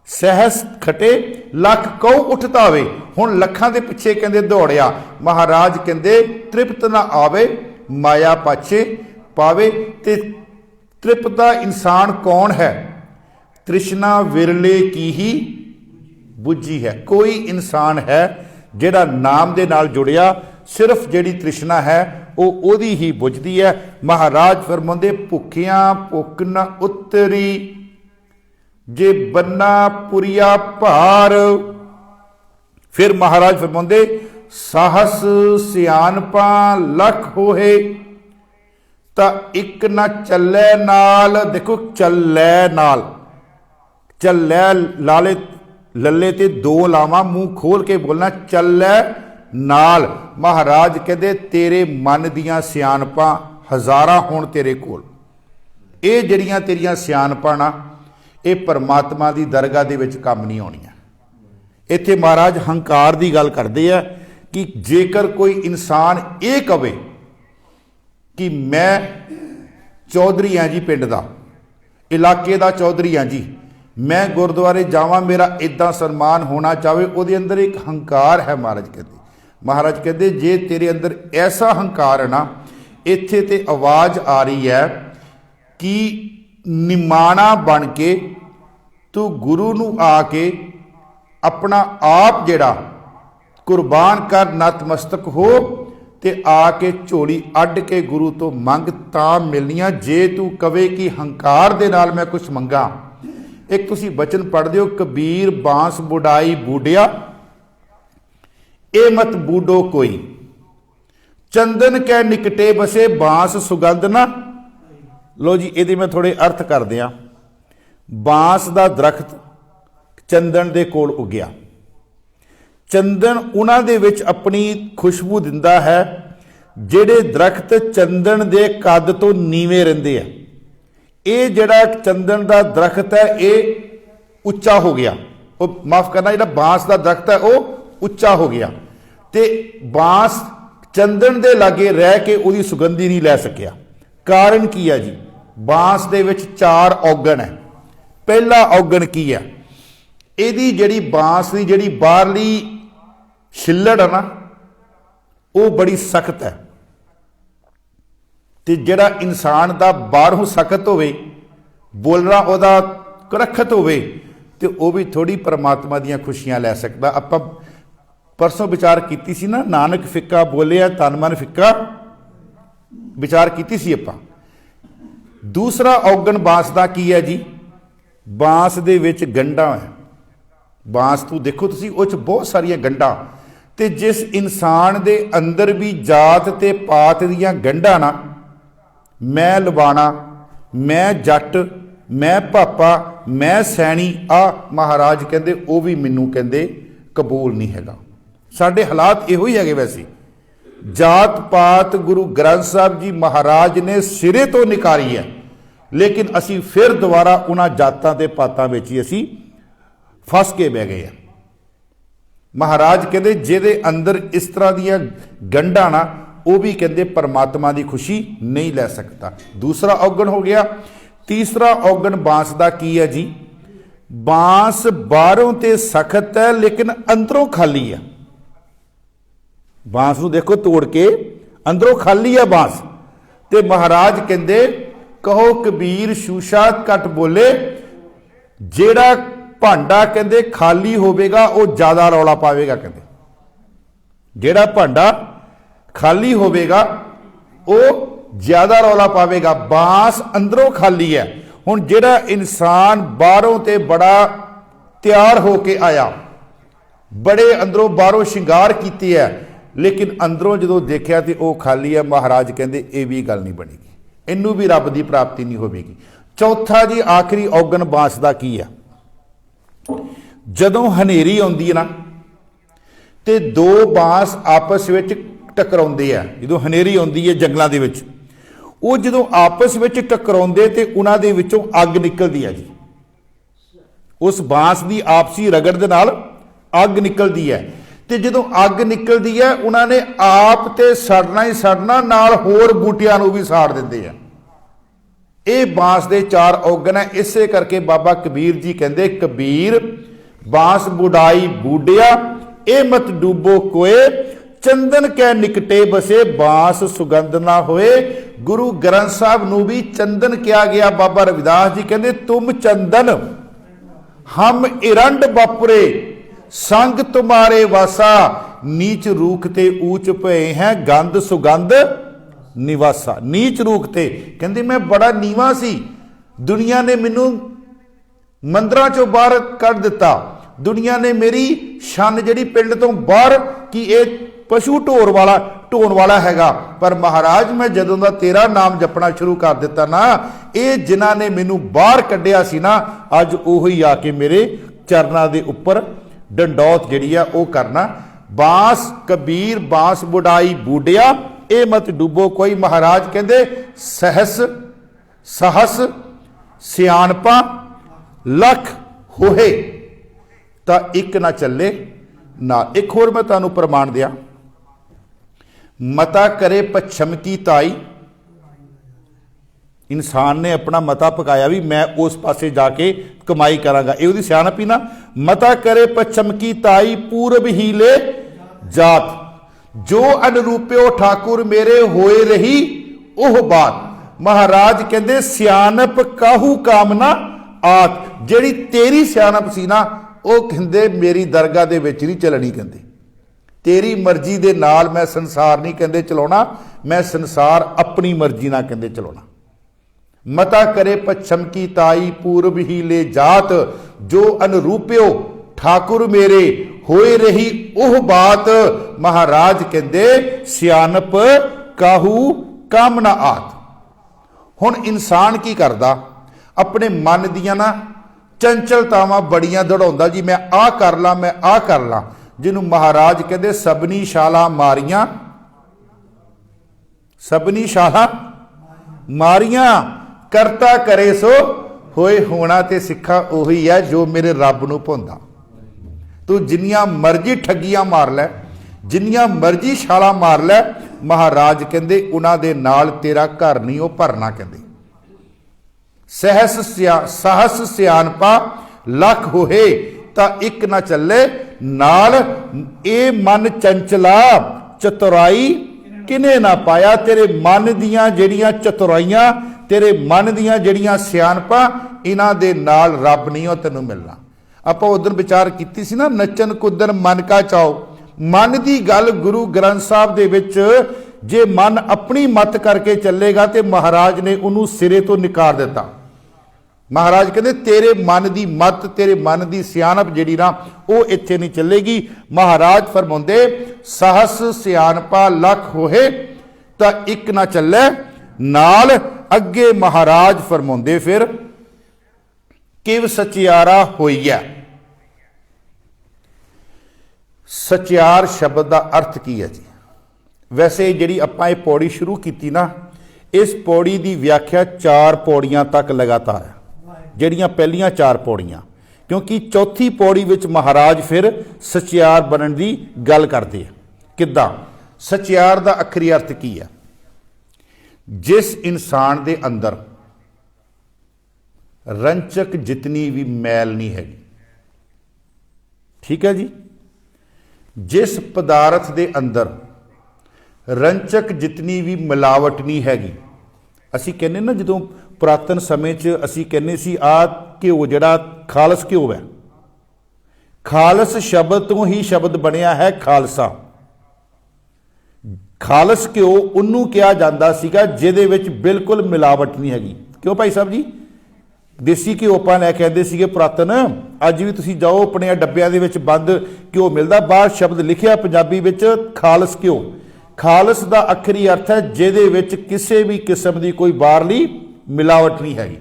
ਸਹਿਸ ਖਟੇ ਲੱਖ ਕਉ ਉਠ ਧਾਵੇ, ਹੁਣ ਲੱਖਾਂ ਦੇ ਪਿੱਛੇ ਕਹਿੰਦੇ ਦੌੜਿਆ। ਮਹਾਰਾਜ ਕਹਿੰਦੇ ਤ੍ਰਿਪਤ ਨਾ ਆਵੇ ਮਾਇਆ ਪਾਛੇ ਪਾਵੇ। ਤੇ ਤ੍ਰਿਪਤ ਦਾ ਇਨਸਾਨ ਕੌਣ ਹੈ, ਤ੍ਰਿਸ਼ਨਾ ਵਿਰਲੇ ਕੀ ਹੀ ਬੁੱਝੀ ਹੈ। ਕੋਈ ਇਨਸਾਨ ਹੈ ਜਿਹੜਾ ਨਾਮ ਦੇ ਨਾਲ ਜੁੜਿਆ, ਸਿਰਫ ਜਿਹੜੀ ਤ੍ਰਿਸ਼ਨਾ ਹੈ ਉਹ ਉਹਦੀ ਹੀ ਬੁੱਝਦੀ ਹੈ। ਮਹਾਰਾਜ ਫਰਮਾਉਂਦੇ ਭੁੱਖਿਆਂ ਭੁੱਖ ਨਾ ਉਤਰੀ, ਜੇ ਬੰਨਾ ਪੁਰੀਆ ਭਾਰ। ਫਿਰ ਮਹਾਰਾਜ ਫਰਮਾਉਂਦੇ ਸਾਹਸ ਸਿਆਣਪਾ ਲੱਖ ਹੋਏ, ਤਾਂ ਇੱਕ ਨਾ ਚੱਲੇ ਨਾਲ। ਦੇਖੋ ਚੱਲੇ ਨਾਲ, ਚੱਲੇ ਲਾਲੇ ਲੱਲੇ ਤੇ 2 ਲਾਵਾਂ, ਮੂੰਹ ਖੋਲ ਕੇ ਬੋਲਣਾ ਚੱਲੇ ਨਾਲ। ਮਹਾਰਾਜ ਕਹਿੰਦੇ ਤੇਰੇ ਮਨ ਦੀਆਂ ਸਿਆਣਪਾਂ ਹਜ਼ਾਰਾਂ ਹੋਣ ਤੇਰੇ ਕੋਲ, ਇਹ ਜਿਹੜੀਆਂ ਤੇਰੀਆਂ ਸਿਆਣਪਾਂ ਨਾ, ਇਹ ਪਰਮਾਤਮਾ ਦੀ ਦਰਗਾਹ ਦੇ ਵਿੱਚ ਕੰਮ ਨਹੀਂ ਆਉਣੀਆਂ। ਇੱਥੇ ਮਹਾਰਾਜ ਹੰਕਾਰ ਦੀ ਗੱਲ ਕਰਦੇ ਆ ਕਿ ਜੇਕਰ ਕੋਈ ਇਨਸਾਨ ਇਹ ਕਵੇ ਕਿ ਮੈਂ ਚੌਧਰੀ ਹਾਂ ਜੀ, ਪਿੰਡ ਦਾ, ਇਲਾਕੇ ਦਾ ਚੌਧਰੀ ਹਾਂ ਜੀ, ਮੈਂ ਗੁਰਦੁਆਰੇ ਜਾਵਾਂ, ਮੇਰਾ ਇਦਾਂ ਸਨਮਾਨ ਹੋਣਾ ਚਾਹਵੇ, ਉਹਦੇ ਅੰਦਰ ਇੱਕ ਹੰਕਾਰ ਹੈ। ਮਹਾਰਾਜ ਕਹਿੰਦੇ ਜੇ ਤੇਰੇ ਅੰਦਰ ਐਸਾ ਹੰਕਾਰ ਹੈ ਨਾ, ਇੱਥੇ ਤੇ ਆਵਾਜ਼ ਆ ਰਹੀ ਹੈ ਕਿ ਨਿਮਾਣਾ ਬਣ ਕੇ ਤੂੰ ਗੁਰੂ ਨੂੰ ਆ ਕੇ ਆਪਣਾ ਆਪ ਜਿਹੜਾ ਕੁਰਬਾਨ ਕਰ, ਨਤਮਸਤਕ ਹੋ ਤੇ ਆ ਕੇ ਝੋਲੀ ਅੱਡ ਕੇ ਗੁਰੂ ਤੋਂ ਮੰਗ ਤਾਂ ਮਿਲਣੀਆਂ। ਜੇ ਤੂੰ ਕਵੇ ਕਿ ਹੰਕਾਰ ਦੇ ਨਾਲ ਮੈਂ ਕੁਝ ਮੰਗਾ, ਇੱਕ ਤੁਸੀਂ ਬਚਨ ਪੜ੍ਹਦੇ ਹੋ, ਕਬੀਰ ਬਾਂਸ ਬੁਡਾਈ ਬੂਡਿਆ, ਇਹ ਮਤ ਬੂਡੋ ਕੋਈ, ਚੰਦਨ ਕੈ ਨਿਕਟੇ ਬਸੇ ਬਾਂਸ ਸੁਗੰਧ ਨਾ। ਲੋ ਜੀ, ਇਹਦੇ ਮੈਂ ਥੋੜੇ ਅਰਥ ਕਰਦੇ ਆ। ਬਾਂਸ ਦਾ ਦਰਖਤ ਚੰਦਨ ਦੇ ਕੋਲ ਉੱਗਿਆ, ਚੰਦਨ ਉਹਨਾਂ ਦੇ ਵਿੱਚ ਆਪਣੀ ਖੁਸ਼ਬੂ ਦਿੰਦਾ ਹੈ, ਜਿਹੜੇ ਦਰਖਤ ਚੰਦਨ ਦੇ ਕੱਦ ਤੋਂ ਨੀਵੇਂ ਰਹਿੰਦੇ ਆ, ਇਹ ਜਿਹੜਾ ਚੰਦਨ ਦਾ ਦਰਖਤ ਹੈ ਇਹ ਉੱਚਾ ਹੋ ਗਿਆ। ਉਹ ਮਾਫ ਕਰਨਾ, ਜਿਹੜਾ ਬਾਂਸ ਦਾ ਦਰਖਤ ਹੈ ਉਹ ਉੱਚਾ ਹੋ ਗਿਆ ਤੇ ਬਾਂਸ ਚੰਦਨ ਦੇ ਲਾਗੇ ਰਹਿ ਕੇ ਉਹਦੀ ਸੁਗੰਧੀ ਨਹੀਂ ਲੈ ਸਕਿਆ। ਕਾਰਨ ਕੀ ਹੈ ਜੀ? ਬਾਂਸ ਦੇ ਵਿੱਚ 4 ਔਗਣ ਹੈ। ਪਹਿਲਾ ਔਗਣ ਕੀ ਹੈ? ਇਹਦੀ ਜਿਹੜੀ ਬਾਂਸ ਦੀ ਜਿਹੜੀ ਬਾਹਰਲੀ ਛਿੱਲੜ ਹੈ ਨਾ, ਉਹ ਬੜੀ ਸਖਤ ਹੈ ਤੇ ਜਿਹੜਾ ਇਨਸਾਨ ਦਾ ਬਾਹਰੋਂ ਸਖਤ ਹੋਵੇ, ਬੋਲਣਾ ਉਹਦਾ ਕੁਰੱਖਤ ਹੋਵੇ ਤੇ ਉਹ ਵੀ ਥੋੜੀ ਪਰਮਾਤਮਾ ਦੀਆਂ ਖੁਸ਼ੀਆਂ ਲੈ ਸਕਦਾ। ਆਪਾਂ ਪਰਸੋਂ ਵਿਚਾਰ ਕੀਤੀ ਸੀ ਨਾ, ਨਾਨਕ ਫਿੱਕਾ ਬੋਲਿਆ ਤਨ ਮਨ ਫਿੱਕਾ, ਵਿਚਾਰ ਕੀਤੀ ਸੀ ਆਪਾਂ। ਦੂਸਰਾ ਔਗਣ ਬਾਂਸ ਦਾ ਕੀ ਹੈ ਜੀ? ਬਾਂਸ ਦੇ ਵਿੱਚ ਗੰਢਾਂ ਹੈ। ਬਾਂਸ ਤੋਂ ਦੇਖੋ ਤੁਸੀਂ, ਉਹ 'ਚ ਬਹੁਤ ਸਾਰੀਆਂ ਗੰਢਾਂ, ਤੇ ਜਿਸ ਇਨਸਾਨ ਦੇ ਅੰਦਰ ਵੀ ਜਾਤ ਤੇ ਪਾਤ ਦੀਆਂ ਗੰਢਾਂ ਨਾ, ਮੈਂ ਲਵਾਣਾ, ਮੈਂ ਜੱਟ, ਮੈਂ ਭਾਪਾ, ਮੈਂ ਸੈਣੀ, ਆ ਮਹਾਰਾਜ ਕਹਿੰਦੇ ਉਹ ਵੀ ਮੈਨੂੰ ਕਹਿੰਦੇ ਕਬੂਲ ਨਹੀਂ ਹੈਗਾ। ਸਾਡੇ ਹਾਲਾਤ ਇਹੋ ਹੀ ਹੈਗੇ। ਵੈਸੇ ਜਾਤ ਪਾਤ ਗੁਰੂ ਗ੍ਰੰਥ ਸਾਹਿਬ ਜੀ ਮਹਾਰਾਜ ਨੇ ਸਿਰੇ ਤੋਂ ਨਿਕਾਰੀ ਹੈ, ਲੇਕਿਨ ਅਸੀਂ ਫਿਰ ਦੁਬਾਰਾ ਉਹਨਾਂ ਜਾਤਾਂ ਤੇ ਪਾਤਾਂ ਵਿੱਚ ਹੀ ਅਸੀਂ ਫਸ ਕੇ ਬਹਿ ਗਏ ਆ। ਮਹਾਰਾਜ ਕਹਿੰਦੇ ਜਿਹਦੇ ਅੰਦਰ ਇਸ ਤਰ੍ਹਾਂ ਦੀਆਂ ਗੰਢਾਂ ਨਾ, ਉਹ ਵੀ ਕਹਿੰਦੇ ਪਰਮਾਤਮਾ ਦੀ ਖੁਸ਼ੀ ਨਹੀਂ ਲੈ ਸਕਦਾ। ਦੂਸਰਾ ਔਗਣ ਹੋ ਗਿਆ। ਤੀਸਰਾ ਔਗਣ ਬਾਂਸ ਦਾ ਕੀ ਹੈ ਜੀ? ਬਾਂਸ ਬਾਹਰੋਂ ਤੇ ਸਖਤ ਹੈ ਲੇਕਿਨ ਅੰਦਰੋਂ ਖਾਲੀ ਹੈ। ਬਾਂਸ ਨੂੰ ਦੇਖੋ ਤੋੜ ਕੇ, ਅੰਦਰੋਂ ਖਾਲੀ ਹੈ ਬਾਂਸ। ਤੇ ਮਹਾਰਾਜ ਕਹਿੰਦੇ ਕਹੋ ਕਬੀਰ ਸ਼ੂਸ਼ਾ ਘਟ ਬੋਲੇ, ਜਿਹੜਾ ਭਾਂਡਾ ਕਹਿੰਦੇ ਖਾਲੀ ਹੋਵੇਗਾ ਉਹ ਜ਼ਿਆਦਾ ਰੌਲਾ ਪਾਵੇਗਾ। ਕਹਿੰਦੇ ਜਿਹੜਾ ਭਾਂਡਾ ਖਾਲੀ ਹੋਵੇਗਾ ਉਹ ਜ਼ਿਆਦਾ ਰੌਲਾ ਪਾਵੇਗਾ। ਬਾਂਸ ਅੰਦਰੋਂ ਖਾਲੀ ਹੈ। ਹੁਣ ਜਿਹੜਾ ਇਨਸਾਨ ਬਾਹਰੋਂ ਤੇ ਬੜਾ ਤਿਆਰ ਹੋ ਕੇ ਆਇਆ, ਬੜੇ ਅੰਦਰੋਂ ਬਾਹਰੋਂ ਸ਼ਿੰਗਾਰ ਕੀਤੀ ਹੈ, ਲੇਕਿਨ ਅੰਦਰੋਂ ਜਦੋਂ ਦੇਖਿਆ ਤੇ ਉਹ ਖਾਲੀ ਹੈ, ਮਹਾਰਾਜ ਕਹਿੰਦੇ ਇਹ ਵੀ ਗੱਲ ਨਹੀਂ ਬਣੇਗੀ, ਇਹਨੂੰ ਵੀ ਰੱਬ ਦੀ ਪ੍ਰਾਪਤੀ ਨਹੀਂ ਹੋਵੇਗੀ। ਚੌਥਾ ਜੀ ਆਖਰੀ ਔਗਣ ਬਾਂਸ ਦਾ ਕੀ ਹੈ? ਜਦੋਂ ਹਨੇਰੀ ਆਉਂਦੀ ਹੈ ਨਾ ਤੇ ਦੋ ਬਾਂਸ ਆਪਸ ਵਿੱਚ ਟਕਰਾਉਂਦੇ ਆ। ਜਦੋਂ ਹਨੇਰੀ ਆਉਂਦੀ ਹੈ ਜੰਗਲਾਂ ਦੇ ਵਿੱਚ, ਉਹ ਜਦੋਂ ਆਪਸ ਵਿੱਚ ਟਕਰਾਉਂਦੇ ਤੇ ਉਹਨਾਂ ਦੇ ਵਿੱਚੋਂ ਅੱਗ ਨਿਕਲਦੀ ਹੈ ਜੀ। ਉਸ ਬਾਂਸ ਦੀ ਆਪਸੀ ਰਗੜ ਦੇ ਨਾਲ ਅੱਗ ਨਿਕਲਦੀ ਹੈ ਤੇ ਜਦੋਂ ਅੱਗ ਨਿਕਲਦੀ ਹੈ ਉਹਨਾਂ ਨੇ ਆਪ ਤੇ ਸੜਨਾ ਹੀ ਸੜਨਾ, ਨਾਲ ਹੋਰ ਬੂਟਿਆਂ ਨੂੰ ਵੀ ਸਾੜ ਦਿੰਦੇ ਆ। ਇਹ ਬਾਂਸ ਦੇ 4 ਔਗਣ ਹੈ। ਇਸੇ ਕਰਕੇ ਬਾਬਾ ਕਬੀਰ ਜੀ ਕਹਿੰਦੇ ਕਬੀਰ ਬਾਂਸ ਬੁਢਾਈ ਬੂਡਿਆ, ਇਹ ਮਤ ਡੂਬੋ ਕੋਏ, ਚੰਦਨ ਕੈ ਨਿਕਟੇ ਬਸੇ, ਬਾਂਸ ਸੁਗੰਧ ਨਾ ਹੋਏ। ਗੁਰੂ ਗ੍ਰੰਥ ਸਾਹਿਬ ਨੂੰ ਵੀ ਚੰਦਨ ਕਿਹਾ ਗਿਆ। ਬਾਬਾ ਰਵਿਦਾਸ ਜੀ ਕਹਿੰਦੇ ਤੁਮ ਚੰਦਨ ਹਮ ਇਰੰਡ ਬਾਪਰੇ, ਸੰਗ ਤੁਮਾਰੇ ਵਾਸਾ, ਨੀਚ ਰੂਖ ਤੇ ਊਚ ਭਏ ਹੈ, ਗੰਧ ਸੁਗੰਧ ਨਿਵਾਸਾ। ਨੀਚ ਰੂਖ ਤੇ ਕਹਿੰਦੇ ਮੈਂ ਬੜਾ ਨੀਵਾਂ ਸੀ, ਦੁਨੀਆ ਨੇ ਮੈਨੂੰ ਮੰਦਰਾਂ ਚੋਂ ਬਾਹਰ ਕੱਢ ਦਿੱਤਾ, ਦੁਨੀਆ ਨੇ ਮੇਰੀ ਛੰਨ ਜਿਹੜੀ ਪਿੰਡ ਤੋਂ ਬਾਹਰ, ਕਿ ਇਹ ਪਸ਼ੂ ਢੋਣ ਵਾਲਾ ਹੈਗਾ। ਪਰ ਮਹਾਰਾਜ ਮੈਂ ਜਦੋਂ ਦਾ ਤੇਰਾ ਨਾਮ ਜਪਣਾ ਸ਼ੁਰੂ ਕਰ ਦਿੱਤਾ ਨਾ, ਇਹ ਜਿਨ੍ਹਾਂ ਨੇ ਮੈਨੂੰ ਬਾਹਰ ਕੱਢਿਆ ਸੀ ਨਾ, ਅੱਜ ਉਹੀ ਆ ਕੇ ਮੇਰੇ ਚਰਨਾਂ ਦੇ ਉੱਪਰ ਡੰਡੌਤ ਜਿਹੜੀ ਆ ਉਹ ਕਰਨਾ। ਬਾਂਸ ਕਬੀਰ ਬਾਂਸ ਬੁਢਾਈ ਬੂਡਿਆ, ਇਹ ਮਤ ਡੁੱਬੋ ਕੋਈ। ਮਹਾਰਾਜ ਕਹਿੰਦੇ ਸਹਸ ਸਿਆਣਪਾਂ ਲੱਖ ਹੋਏ ਤਾਂ ਇੱਕ ਨਾ ਚੱਲੇ ਨਾ। ਇੱਕ ਹੋਰ ਮੈਂ ਤੁਹਾਨੂੰ ਪ੍ਰਮਾਣ ਦਿਆਂ, ਮਤਾ ਕਰੇ ਪਛਮ ਕੀ ਤਾਈ। ਇਨਸਾਨ ਨੇ ਆਪਣਾ ਮਤਾ ਪਕਾਇਆ ਵੀ ਮੈਂ ਉਸ ਪਾਸੇ ਜਾ ਕੇ ਕਮਾਈ ਕਰਾਂਗਾ, ਇਹ ਉਹਦੀ ਸਿਆਣਪ ਹੀ ਨਾ। ਮਤਾ ਕਰੇ ਪਛਮ ਕੀ ਤਾਈ, ਪੂਰਬ ਹੀ ਲੈ ਜਾਤ, ਜੋ ਅਨਰੂਪਿਓ ਠਾਕੁਰ ਮੇਰੇ ਹੋਏ ਰਹੀ ਉਹ ਬਾਤ। ਮਹਾਰਾਜ ਕਹਿੰਦੇ ਸਿਆਣਪ ਕਾਹੂ ਕਾਮਨਾ ਆਤ, ਜਿਹੜੀ ਤੇਰੀ ਸਿਆਣਪ ਸੀ ਨਾ, ਉਹ ਕਹਿੰਦੇ ਮੇਰੀ ਦਰਗਾਹ ਦੇ ਵਿੱਚ ਨਹੀਂ ਚੱਲਣੀ। ਕਹਿੰਦੇ ਤੇਰੀ ਮਰਜ਼ੀ ਦੇ ਨਾਲ ਮੈਂ ਸੰਸਾਰ ਨਹੀਂ ਕਹਿੰਦੇ ਚਲਾਉਣਾ, ਮੈਂ ਸੰਸਾਰ ਆਪਣੀ ਮਰਜ਼ੀ ਨਾਲ ਕਹਿੰਦੇ ਚਲਾਉਣਾ। ਮਤਾ ਕਰੇ ਪਛਮ ਕੀ ਤਾਈ, ਪੂਰਬ ਹੀ ਲੈ ਜਾਤ, ਜੋ ਅਨਰੂਪਿਓ ਠਾਕੁਰ ਮੇਰੇ ਹੋਏ ਰਹੀ ਉਹ ਬਾਤ। ਮਹਾਰਾਜ ਕਹਿੰਦੇ ਸਿਆਣਪ ਕਾਹੂ ਕਾਮਨਾ ਆਤ। ਹੁਣ ਇਨਸਾਨ ਕੀ ਕਰਦਾ, ਆਪਣੇ ਮਨ ਦੀਆਂ ਨਾ ਚੰਚਲਤਾਵਾਂ ਬੜੀਆਂ ਦੌੜਾਉਂਦਾ ਜੀ, ਮੈਂ ਆਹ ਕਰ ਲਾਂ, ਮੈਂ ਆਹ ਕਰ ਲਾਂ, ਜਿਹਨੂੰ ਮਹਾਰਾਜ ਕਹਿੰਦੇ ਸਭਨੀ ਛਾਲਾਂ ਮਾਰੀਆਂ सबनी शाला मारियां, करता करे सो होए होना। ते सिक्खा उही है जो मेरे रब नूं भुंदा। तू जिन्नियां मर्जी ठगियां मार लै, जिन्नियां मर्जी छाला मार लै, महाराज कहंदे उन्हां दे नाल तेरा घर नहीं वो भरना। कहंदे सहस सियानपा लख होए तां इक ना चले नाल, ए मन चंचला चतुराई किने ना पाया। तेरे मन दियां जेड़ियां चतुराइयां, तेरे मन दियां जेड़ियां सियानपा, इन्हां दे नाल रब नहीं हो तैनूं मिलना। आपां उधर विचार कीती सी ना, नचन कुदन मन का चाओ। मन की गल गुरु ग्रंथ साहब दे विच जे मन अपनी मत करके चलेगा तो महाराज ने उन्होंने सिरे तो निकाल दिता। महाराज कहते तेरे मन की मत, तेरे मन की सियानप जिहड़ी ना वो इत्थे नहीं चलेगी। महाराज फरमाउंदे सहस सियानपा लख होए तां इक ना चले नाल। अगे महाराज फरमाउंदे फिर किव सचियारा होईया। सचियार शब्द का अर्थ की है जी? वैसे जी आपां ये पौड़ी शुरू की ना, इस पौड़ी की व्याख्या 4 पौड़ियां तक लगातार है, जिहड़ियां पहलियां 4 पौड़ियां, क्योंकि चौथी पौड़ी विच महाराज फिर सचियार बनने की गल करते हैं। किद्दां? सचियार का अखरी अर्थ की है? जिस इंसान दे अंदर रंचक जितनी भी मैल नहीं हैगी, ठीक है जी, जिस पदार्थ दे अंदर रंचक जितनी भी मिलावट नहीं हैगी। असी कहने ना जो पुरातन समय च असी कहने सी आ घ्यो जिहड़ा खालस घ्यो है, खालस शब्द तो ही शब्द बनया है खालसा। खालस घ्यो उन्नू कहा जाता सीगा जिहदे विच बिल्कुल मिलावट नहीं हैगी। क्यों भाई साहब जी? देसी घ्यो आपां लैके आंदे सीगे पुरातन, अज भी तुसीं जाओ अपने डब्बिਆਂ ਦੇ ਵਿੱਚ बंद घ्यो मिलता, बाहर शब्द लिखिया पंजाबी ਵਿੱਚ खालस घ्यो। खालस का अखरी अर्थ है जिहदे विच किसी भी किस्म की कोई बाहरली मिलावट नहीं हैगी।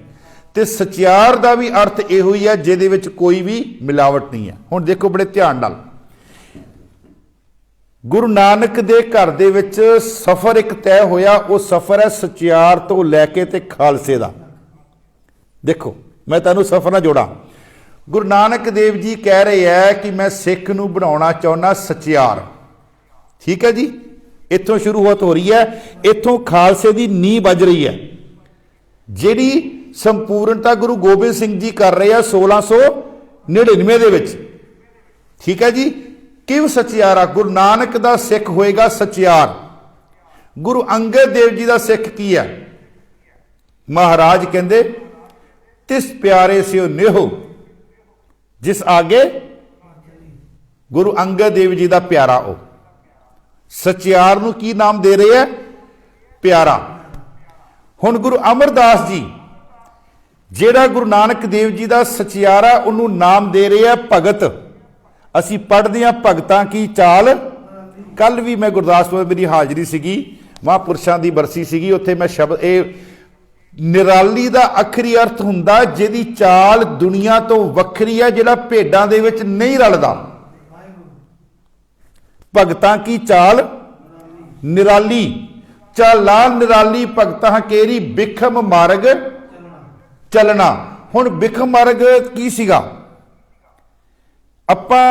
ते सचियार का भी अर्थ इहो ही है जिहदे विच कोई भी मिलावट नहीं है। हुण देखो बड़े ध्यान नाल, गुरु नानक दे घर दे विच सफर एक तय होया, वो सफर है सचियार तो लैके ते खालसे का। देखो मैं तुहानूं सफर ना जोड़ा, गुरु नानक देव जी कह रहे हैं कि मैं सिख नूं बनाउणा चाहुंदा सचियार, ठीक है जी। इत्थों शुरुआत हो रही है, इत्थों खालसे की नींह बज रही है, जिहड़ी संपूर्णता गुरु गोबिंद सिंह जी कर रहे हैं 1699 दे विच, ठीक है जी। किव सचियारा? गुरु नानक दा सिख होएगा सचियार। गुरु अंगद देव जी दा सिख की है? महाराज कहंदे तिस प्यारे से नेहो जिस आगे। गुरु अंगद देव जी का प्यारा हो। सचियार नूं की नाम दे रहे हैं? प्यारा। हुण गुरु अमरदास जी जेड़ा गुरु नानक देव जी का सचियारा, उन्होंने नाम दे रहे हैं भगत। असी पढ़ते हैं भगतां की चाल। कल भी मैं गुरदासपुर मेरी हाजरी सीगी, महापुरुषां की बरसी सीगी, उत्थे मैं शब्द ए निराली का अखरी अर्थ हुंदा जिहदी चाल दुनिया तो वखरी है, जिहड़ा भेडां दे विच नहीं रलदा। भगतां की चाल निराली, चाला निराली भगतां केरी बिखम मार्ग चलना। हुण बिखम मार्ग की सीगा? आपां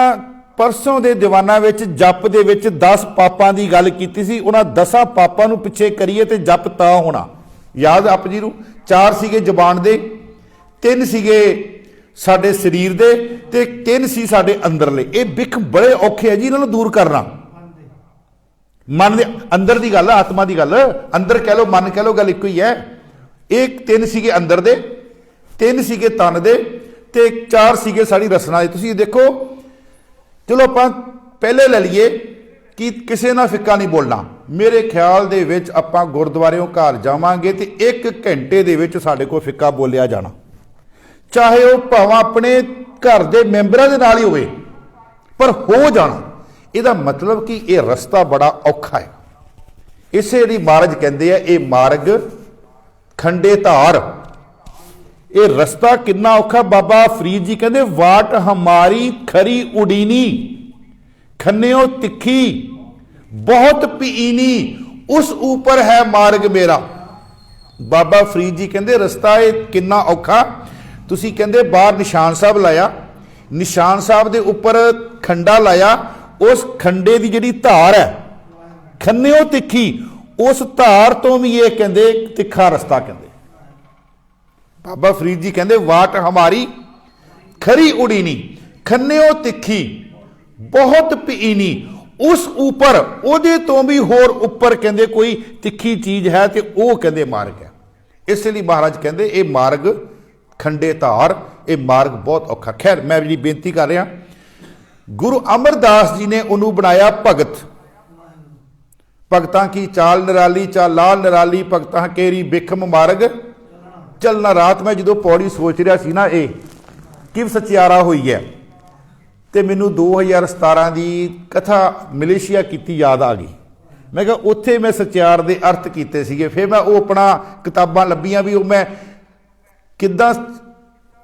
परसों दे दीवाना विच जप दे विच 10 पापां दी गल कीती सी, उन्हां 10 पापां नूं पिछे करिए ते जप तां होना। याद आप जी नूं? 4 सीगे जबान दे, 3 सीगे साडे शरीर दे, ते 3 सी साडे अंदरले। ये बिख बड़े औखे है जी इन्हां नूं दूर करना। मन दे अंदर दी गल, आत्मा दी गल, अंदर कह लो मन कह लो, गल इक्को ही है। एक 3 सीगे अंदर दे, 3 सीगे तन दे, ते 4 सीगे साड़ी रसना दे। तुसीं देखो, चलो आपां पहले ले लीए कि किसी ना फिक्का नहीं बोलना। मेरे ख्याल दे विच आपां गुरुद्वारेओं घर जावांगे तो 1 घंटे दे विच साडे कोल फिक्का बोलिया जाना, चाहे वह भावें अपने घर के मैंबरां दे नाल ही होवे, पर हो जाना। इहदा मतलब कि यह रस्ता बड़ा औखा है। इसे जी महाराज कहते हैं ये मार्ग खंडे धार। ये रस्ता कितना औखा। बाबा फरीद जी कहते वाट हमारी खरी उडीनी, खन्नेओ तिखी बहुत पीनी, उस ऊपर है मार्ग मेरा। बाबा फरीद जी कहते रस्ता ये कितना औखा। तुसी कहते बाहर निशान साहब लाया, निशान साहब के उपर खंडा लाया, उस खंडे की जिहड़ी धार है खन्नेओ तिखी, उस धार तो भी ये कहते तिखा रस्ता कहते। बाबा फरीद जी कहते वाट हमारी खरी उड़ीनी, खन्नेओ तिखी बहुत पीनी, उस ऊपर ओदे तो भी होर उपर कहते कोई तिखी चीज है तो वह कहते मार्ग है। इसलिए महाराज कहते ये मार्ग खंडे धार, ये मार्ग बहुत औखा। खैर मैं जी बेनती कर रहा, गुरु अमरदास जी ने उन्होंने बनाया भगत। भगतां की चाल निराली, चाल लाल निराली, भगतां केरी बिखम मार्ग चलना। रात मैं जो पौड़ी सोच रहा सी ना, ये किव सचियारा हुई है, तो मैनू 2017 की कथा मलेशिया की याद आ गई। मैं कहा उत्थे मैं सचियार के अर्थ किए सीगे, फिर मैं वो अपना किताबां लभियां भी, वो मैं किद्दां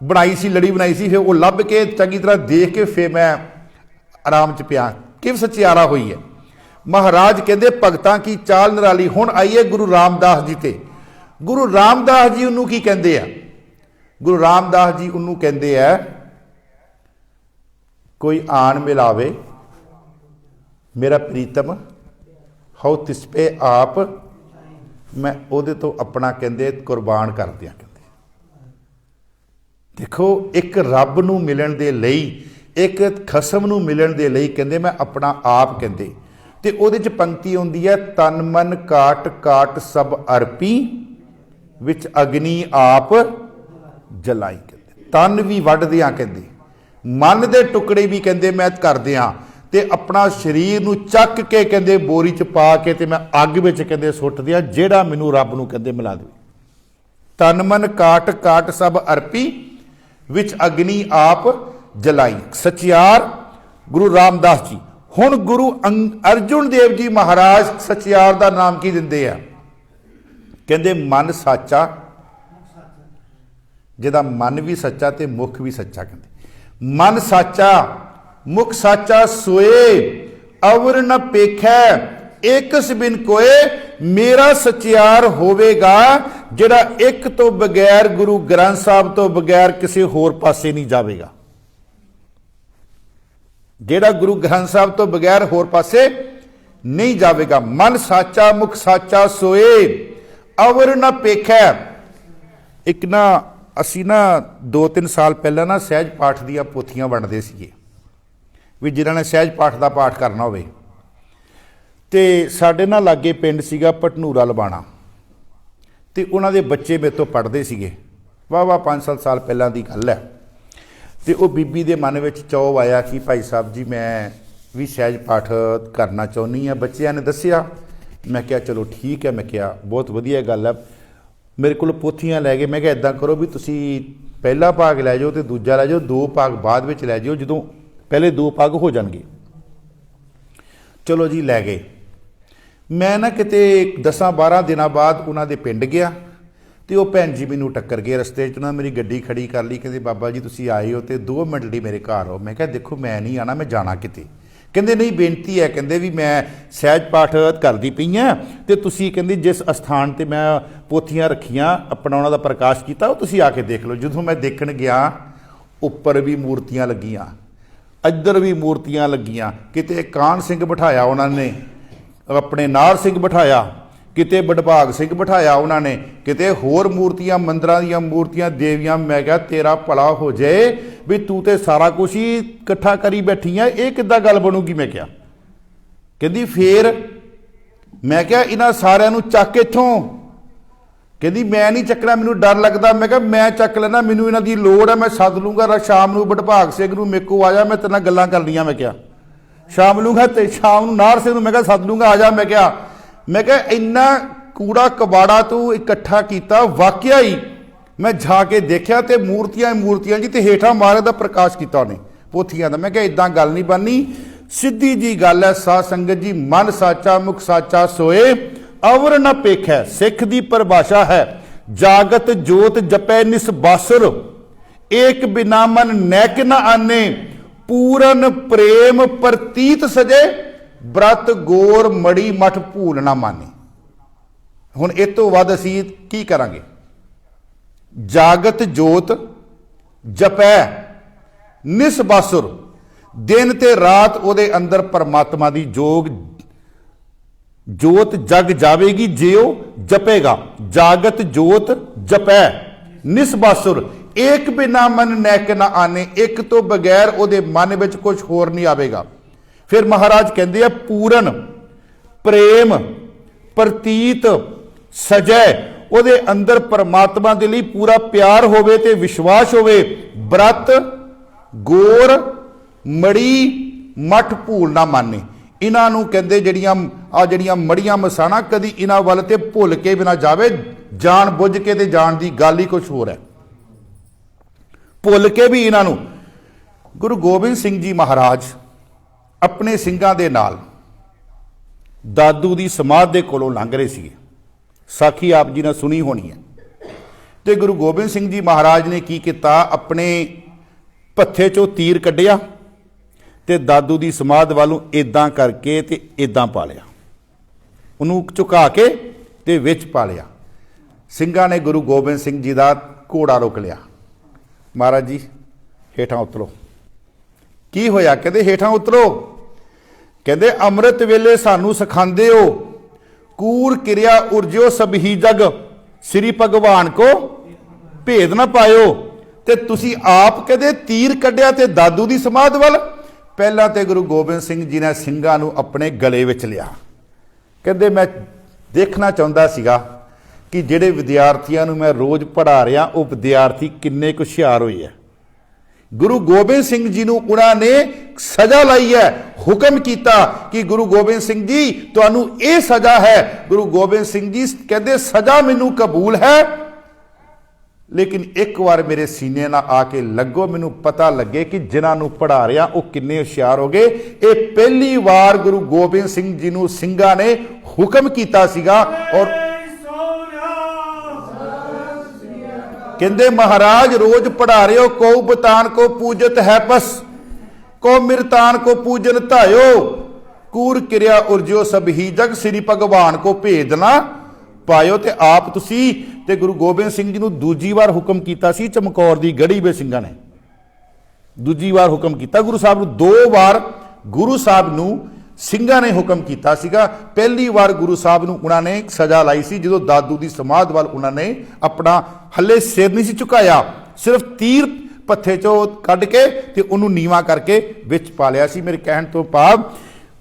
बनाई सी, लड़ी बनाई सी, फिर वो लभ के चंगी तरह देख के फिर मैं आराम च पिया। किव सचियारा हुई है। महाराज कहते भगतां की चाल निराली। हुण आइए गुरु रामदास जी ते। गुरु रामदास जी उन्होंने की कहते हैं? गुरु रामदास जी उन्होंने कहते हैं कोई आन मिलावे मेरा प्रीतम हाउ तिस पे आप मैं ओदे तो अपना कहते कुर्बान कर दिया। कहते देखो एक रब नूं मिलण दे लई, एक खसम नूं मिलण दे लई कहते मैं अपना आप कहते। ते ओदे च पंक्ति आउंदी है तन मन काट काट सब अर्पी विच अग्नि आप जलाई। कहते तन भी वढ दियां कहते, मन दे टुकड़े भी कहते मैं कर दियां, ते अपना शरीर नूं चक के कहते बोरी च पा के ते मैं अग विच कहते सुट दियां, जेड़ा मैनू रब नूं कहते मिला दे। तन मन काट काट सब अर्पी विच अग्नि आप जलाई। सचियार गुरु रामदास जी। हुण गुरु अर्जुन देव जी महाराज सचियार का नाम की दिंदे आ? कहते मन साचा, जिहदा मन भी सच्चा ते मुख भी सच्चा। कहते मन साचा मुख साचा सोए अवर न पेखै एकस बिन कोए। मेरा सचियार होवेगा जिहड़ा एक तो बगैर गुरु ग्रंथ साहब तो बगैर किसी होर पासे नहीं जावेगा। जिहड़ा गुरु ग्रंथ साहब तो बगैर होर पासे नहीं जावेगा। मन साचा मुख साचा सोए अवर न पेखै। एक ना असी ना 2-3 साल पहला ना सहज पाठ दियां पोथियां वंडदे सीगे भी जिन्हां ने सहज पाठ का पाठ करना होवे। ते साडे ना लागे पिंड सीगा भटनूरा लबाणा, ते उन्हां दे बच्चे मेरे तो पढ़दे सीगे। वाह 5-7 साल पहलां दी गल है। ते वो बीबी दे मन में चौव आया कि भाई साहब जी मैं भी सहज पाठ करना चाहुंदी हां। बच्चिआं ने दस्सिया, मैं क्या चलो ठीक है। मैं क्या बहुत वधिया गल है। मेरे को पोथियां लै गए। मैं क्या इदां करो भी तुसी पहला भाग लै जाओ तो दूजा लै जाओ, 2 भाग बाद विच लै जाओ, जदों पहले 2 भाग हो जाणगे। चलो जी लै गए। मैं ना किते 10-12 दिनों बाद उन्हां दे पिंड गया, तो वह भैन जी मैनू टक्कर गए रस्ते च। उन्होंने मेरी गड्डी खड़ी कर ली, कहते बाबा जी तुसी आए हो तो 2 मिनट लिए मेरे घर आओ। मैं क्या देखो मैं नहीं आना, मैं जाना किते। कहते नहीं बेनती है, कहते भी मैं सहज पाठ करती पई हाँ, तो तुसी कहते जिस अस्थान पर मैं पोथियां रखियां अपना उन्हों का प्रकाश किया वो तुसी आके देख लो। जो मैं देखण गया उपर भी मूर्तियां लगियां, इधर भी मूर्तियां लगियां। किते कान सिंह बिठाया उन्होंने, अपने नार सिंह बिठाया, किते बडभाग सिंह बिठाया उन्होंने, किते होर मूर्तियां मंदिरां दीयां मूर्तियां देवियां। मैं क्या तेरा भला हो जाए भी तू तो सारा कुछ ही इकट्ठा करी बैठी है, ये किद्दां गल बनूगी। मैं क्या कहती फिर मैं क्या इन्हां सारिआं नूं चक इत्थों। कहती मैं नहीं चकना, मैनूं डर लगदा। मैं क्या मैं चक लेना, मैनूं इन्हां दी लोड़ है, मैं सद लूँगा शाम नूं बडभाग सिंह नूं, मेरे को आ जा, मैं तेरे नाल गल्लां करनियां। मैं क्या शाम लूँगा ते शाम नूं नार सिंह नूं मैं क्या सद लूँगा, आ जा। मैं क्या इन्ना कूड़ा कबाड़ा तू इकट्ठा किया। वाकया ही मैं जाके देखा तो मूर्तियां जी, तो हेठा महाराज का प्रकाश किया उन्हें पोथियां का। मैं क्या इदां गल नहीं बननी, सीधी जी गल है। साध संगत जी मन साचा मुख साचा सोए अवर न पेखै। सिख की परिभाषा है जागत जोत जपै निसबासुर, एक बिना मन नैक न आने, पूरन प्रेम प्रतीत सजे, ब्रत गोर मड़ी मठ भूल ना माने। हुण इस तो वध असीं की करांगे। जागत जोत जपै निसबासुर, दिन ते रात उहदे अंदर परमात्मा दी जोत जग जावेगी जे वो जपेगा। जागत जोत जपै निसबासुर, एक बिना मन नैक न आने, एक तो बगैर उहदे मन विच कुछ होर नहीं आवेगा। फिर महाराज कहते हैं पूरन प्रेम प्रतीत सजै, ਉਹਦੇ अंदर परमात्मा के लिए पूरा प्यार होवे ते विश्वास होवे। व्रत गोर मड़ी मठ भूल ना माने, इन्हों कहते जड़ियां मड़ियां मसाना कदी इन्हों वाल ते भुल के भी ना जावे, जान बुझ के ते जान की गल ही कुछ होर है, भुल के भी इन्हों। गुरु गोबिंद सिंह जी महाराज अपने सिंघां दे नाल दादू की समाध के कोलों लंघ रहे थे, साखी आप जी ने सुनी होनी है। तो गुरु गोबिंद सिंह जी महाराज ने की किया, अपने पत्थे चों तीर कढ़िया ते दादू की समाध वालों इदां करके ते इदां पा लिया, उन्होंने झुका के ते विच पा लिया। सिंघां ने गुरु गोबिंद सिंह जी का घोड़ा रोक लिया, महाराज जी हेठां उतरो। की होया? कहते हेठां उतरो। कहते अमृत वेले सानू सिखांदे हो कूर किरिया उर्जो सब ही जग, श्री भगवान को भेद ना पायो। ते तुसी आप कहते तीर कढ़िया ते दादू की समाध वाल। पहला तो गुरु गोबिंद सिंह जी ने सिंघां नूं अपने गले विच लिया। कहते मैं देखना चाहता सीगा कि जिहड़े विद्यार्थियों नूं मैं रोज़ पढ़ा रहा वो विद्यार्थी किन्ने कुछ हुशियार होए है। गुरु गोबिंद सिंह जी नूं उन्होंने सजा लाई है, हुक्म किया कि गुरु गोबिंद सिंह जी तुहानूं ये सजा है। गुरु गोबिंद सिंह जी कहते सजा मैनूं कबूल है, लेकिन एक बार मेरे सीने ना आके लगो, मैनूं पता लगे कि जिन्होंने पढ़ा रहा वो किन्ने हुशियार हो गए। ये पहली बार गुरु गोबिंद सिंह जी नूं सिंघां ने हुक्म किया सीगा। और कहते महाराज रोज पढ़ा रहे हो, को बतान को पूजत है पस, को मिरतान को पूजन धायो, कूर किरिया उर्जो सब ही जग, श्री भगवान को भेद ना पायो। ते आप तुसी ते गुरु गोबिंद सिंह जी नूं दूजी बार हुक्म किया सी चमकौर दी गढ़ी वे सिंघां ने, दूजी बार हुक्म किया। गुरु साहब नूं दो बार गुरु साहब नूं सिंघां ने हुक्म किया सीगा। पहली बार गुरु साहब नूं उन्होंने सजा लाई सी जदों दादू की समाध वाल उन्होंने अपना हले सिर नहीं सी झुकाया, सिर्फ तीर पत्थे चों कढ़ के ते उन्होंने नीवा करके विच पा लिया सी। मेरे कहण तो भाव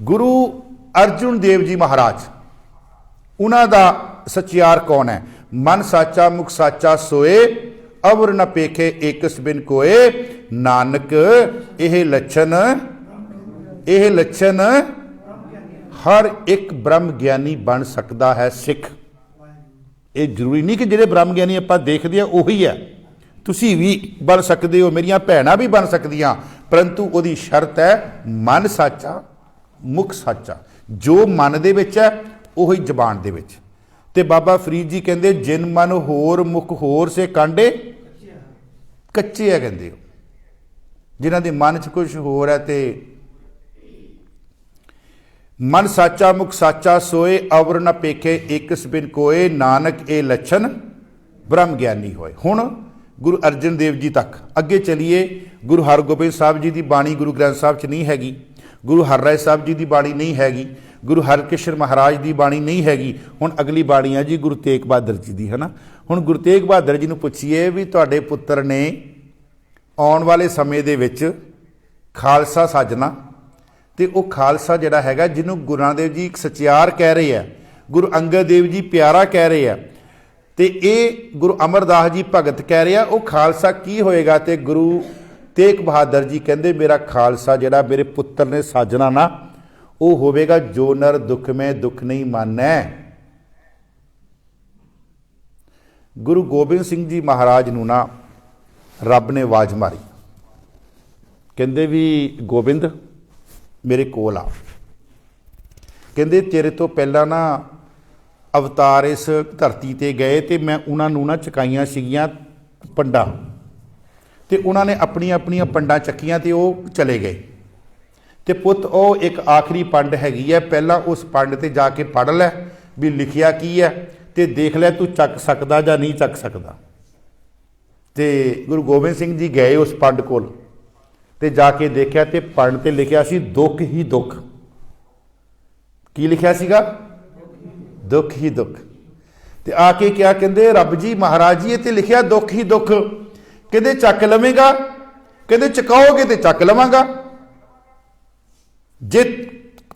गुरु अर्जुन देव जी महाराज उन्हां दा सचियार कौन है? मन साचा मुख साचा सोए, अवर न पेखे एकस बिन कोए, नानक यह लक्षण हर एक ब्रह्म ज्ञानी बन सकता है सिख। ये जरूरी नहीं कि जिहड़े ब्रह्म ज्ञानी आपां देखदे हैं उही है, तुसी भी बन सकते हो, मेरियां भैणां भी बन सकदियां, परंतु उहदी शर्त है मन साचा मुख साचा। जो मन दे विच है उही जबान दे विच। ते बाबा फरीद जी कहंदे जिन मन होर मुख होर से कांडे कच्चे है, कहंदे जिन्हां दे मन च कुछ होर है। ते मन साचा मुख साचा सोए, अवर न पेखे एकस बिन कोए, नानक ए लक्षण ब्रह्म ज्ञानी होए। हुण गुरु अर्जन देव जी तक अगे चलीए। गुरु हरगोबिंद साहब जी की बाणी गुरु ग्रंथ साहब च नहीं हैगी, गुरु हरराय साहब जी की बाणी नहीं हैगी, गुरु हरकृष्ण महाराज की बाणी नहीं हैगी। हुण अगली बाणी है जी गुरु तेग बहादुर जी की, है ना। हुण गुरु तेग बहादुर जी नूं पुछीए भी तुहाडे पुत्र ने आउण वाले समय दे विच खालसा साजना, तो वह खालसा जिहड़ा हैगा जिन्हों गुरु नानक देव जी सचियार कह रहे हैं, गुरु अंगद देव जी प्यारा कह रहे हैं, तो ये गुरु अमरदास जी भगत कह रहे हैं, वो खालसा की होएगा? तो गुरु तेग बहादुर जी कहते मेरा खालसा जिहड़ा मेरे पुत्र ने साजना ना, वो होवेगा जो नर दुख में दुख नहीं मानै। गुरु गोबिंद सिंह जी महाराज नूं ना रब ने आवाज़ मारी, कहते भी गोबिंद मेरे कोल आ। कहते तेरे तो पहला ना अवतार इस धरती ते गए तो मैं उन्होंने ना चकाइयां सीगियां पंडा, तो उन्होंने अपनी अपनी पंडा चक्कियां तो वो चले गए। तो पुत वो एक आखिरी पंड हैगी है, पहला उस पंड ते जाके पढ़ लै भी लिखिया की है, तो देख लै तू चक सकदा जां नहीं चक सकदा। तो गुरु गोबिंद सिंह जी गए उस पंड कोल ते जाके देखा तो पंड ते लिखिया सी दुख ही दुख। की लिखिया सीगा? दुख ही दुख। ते आके क्या कहते रब जी महाराज जी ये लिखिया दुख ही दुख, कहते चक लवेगा, कहते चकाओगे तो चक लवांगा, जे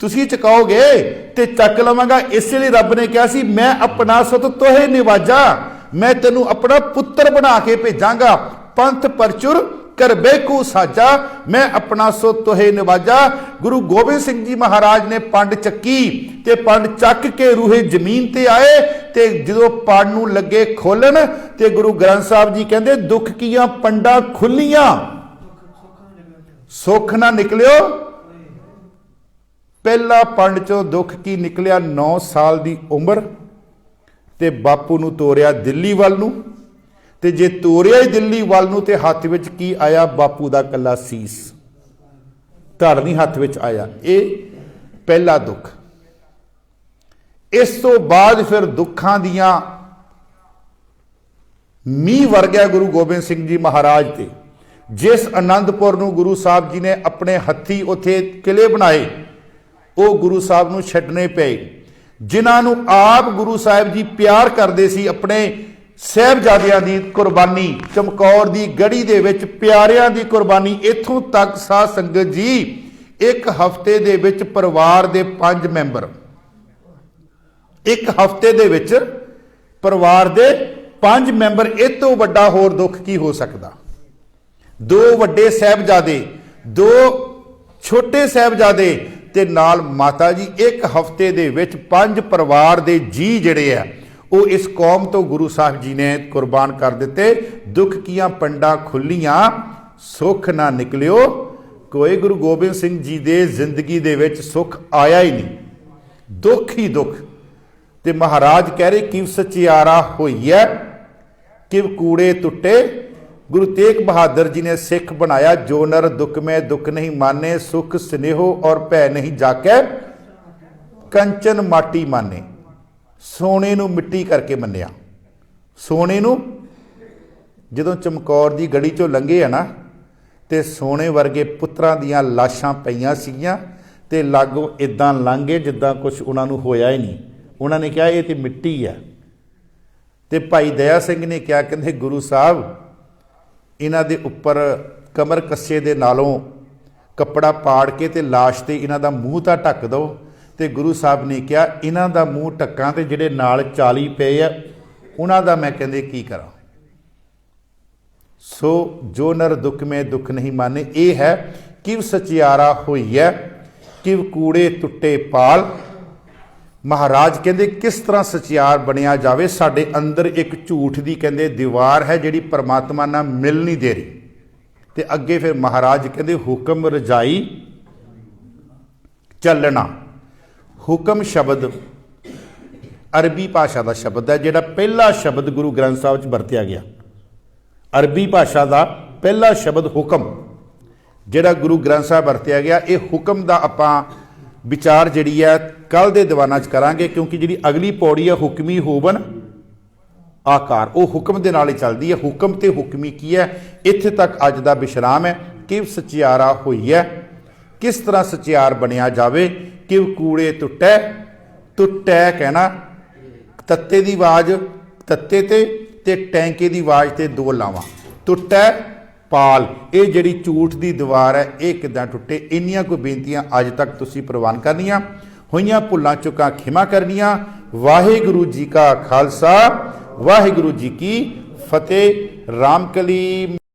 तुसी चकाओगे तो चक लवांगा। इसलिए रब ने कहा सी मैं अपना सुत तोहे निवाजा, मैं तेनू अपना पुत्र बना के भेजांगा, पंथ परचुर करबे को साजा, मैं अपना सो तोहे निवाजा। गुरु गोबिंद सिंह जी महाराज ने पंड चक्की ते पंड चक के रूहे जमीन ते आए ते जो पंड नूं लगे खोलन ते गुरु ग्रंथ साहब जी कहते दुख किया पंडा खुलियां सुख ना निकलियो। पहला पंड चो दुख की निकलिया 9 साल की उम्र ते बापू नूं तोरिया दिल्ली वाल नूं, ते जे तोरिया ही दिल्ली वाल नूं ते हत्थ विच की आया? बापू दा कला सीस, धड़ नहीं हत्थ विच आया। ये पहला दुख। इस तो बाद फिर दुखां दियां मींह वरगिया गुरु गोबिंद सिंह जी महाराज ते। जिस आनंदपुर नूं गुरु साहब जी ने अपने हत्थी उत्थे किले बनाए वो गुरु साहब नूं छड्डने पे, जिन्हां आप गुरु साहब जी प्यार करते सी, अपने साहिबजादियां दी कुर्बानी, चमकौर दी गढ़ी दे विच प्यारियां दी कुर्बानी, इत्थों तक साध संगत जी एक हफ्ते दे विच परिवार दे 5 मैंबर, एक हफ्ते दे विच परिवार दे 5 मैंबर, इस तो वड्डा होर दुख की हो सकदा? 2 वड्डे साहिबजादे, 2 छोटे साहिबजादे ते नाल माता जी, एक हफ्ते दे विच 5 परिवार दे जी जिहड़े आ वो इस कौम तो गुरु साहब जी ने कुर्बान कर दिते। दुख किया पंडा खुलियां सुख ना निकलियो। कोई गुरु गोबिंद सिंह जी दे जिंदगी दे विच सुख आया ही नहीं, दुख ही दुख। ते महाराज कह रहे किव सचियारा होई है किव कूड़े टुटे। गुरु तेग बहादुर जी ने सिख बनाया, जो नर दुख में दुख नहीं माने, सुख स्नेहो और भै नहीं जाके, कंचन माटी माने। सोने नूं मिट्टी करके मन्निया। सोने नूं जदों चमकौर दी गढ़ी चों लंघे है ना, ते सोने वर्गे पुत्रां दियां लाशां पईयां सीगियां ते लागों इदां लंघे जिद्दां कुछ उन्हां नूं होया ही नहीं। उन्होंने कहा ये तो मिट्टी है। ते भाई दया सिंह ने क्या कहते गुरु साहब इन्हां दे उपर कमर कस्से दे नालों कपड़ा पाड़ के ते लाश ते इन्हां दा मूँह तां ढक दो। ते गुरु साहब ने कहा इन्हां दा मूँह ढक्कां ते जिहड़े नाल 40 पे आ उन्हां दा मैं कहंदे की करा। सो जो नर दुख में दुख नहीं माने, ये है किव सचियारा होई है किव कूड़े टुटे पाल। महाराज कहते किस तरह सचियार बनिया जाए। साडे अंदर एक झूठ की कहते दीवार है जिहड़ी परमात्मा नाल मिल नहीं दे रही। ते अगे फिर महाराज कहते हुक्म रजाई चलना। हुक्म शब्द अरबी भाषा का शब्द है, जिहड़ा पहला शब्द गुरु ग्रंथ साहब च वरतिया गया। अरबी भाषा का पहला शब्द हुक्म जिहड़ा गुरु ग्रंथ साहब वरतिया गया। ये हुक्म का आपां विचार जिहड़ी है कल दे दीवाना च करांगे, क्योंकि जिहड़ी अगली पौड़ी है हुक्मी होवन आकार, वो हुक्म दे नाल ही चलदी है। हुक्म ते हुक्मी की है, इत्थे तक अज दा विश्राम है। किव सचियारा होई है, किस तरह सचियार बनिया जावे। किव कूड़े टुटै, टुटै कहना तत्ते दी आवाज तत्ते ते टैंके दी आवाज ते 2 लावां। टुटै पाल, ये जिहड़ी झूठ की दीवार है ये किदां टुटे। इन्नियां कोई बेनतियां अज तक तुसीं प्रवान करनियां, होइयां भुल्लां चुकां खिमा करनियां। वाहिगुरू जी का खालसा, वाहिगुरू जी की फतेह। रामकली।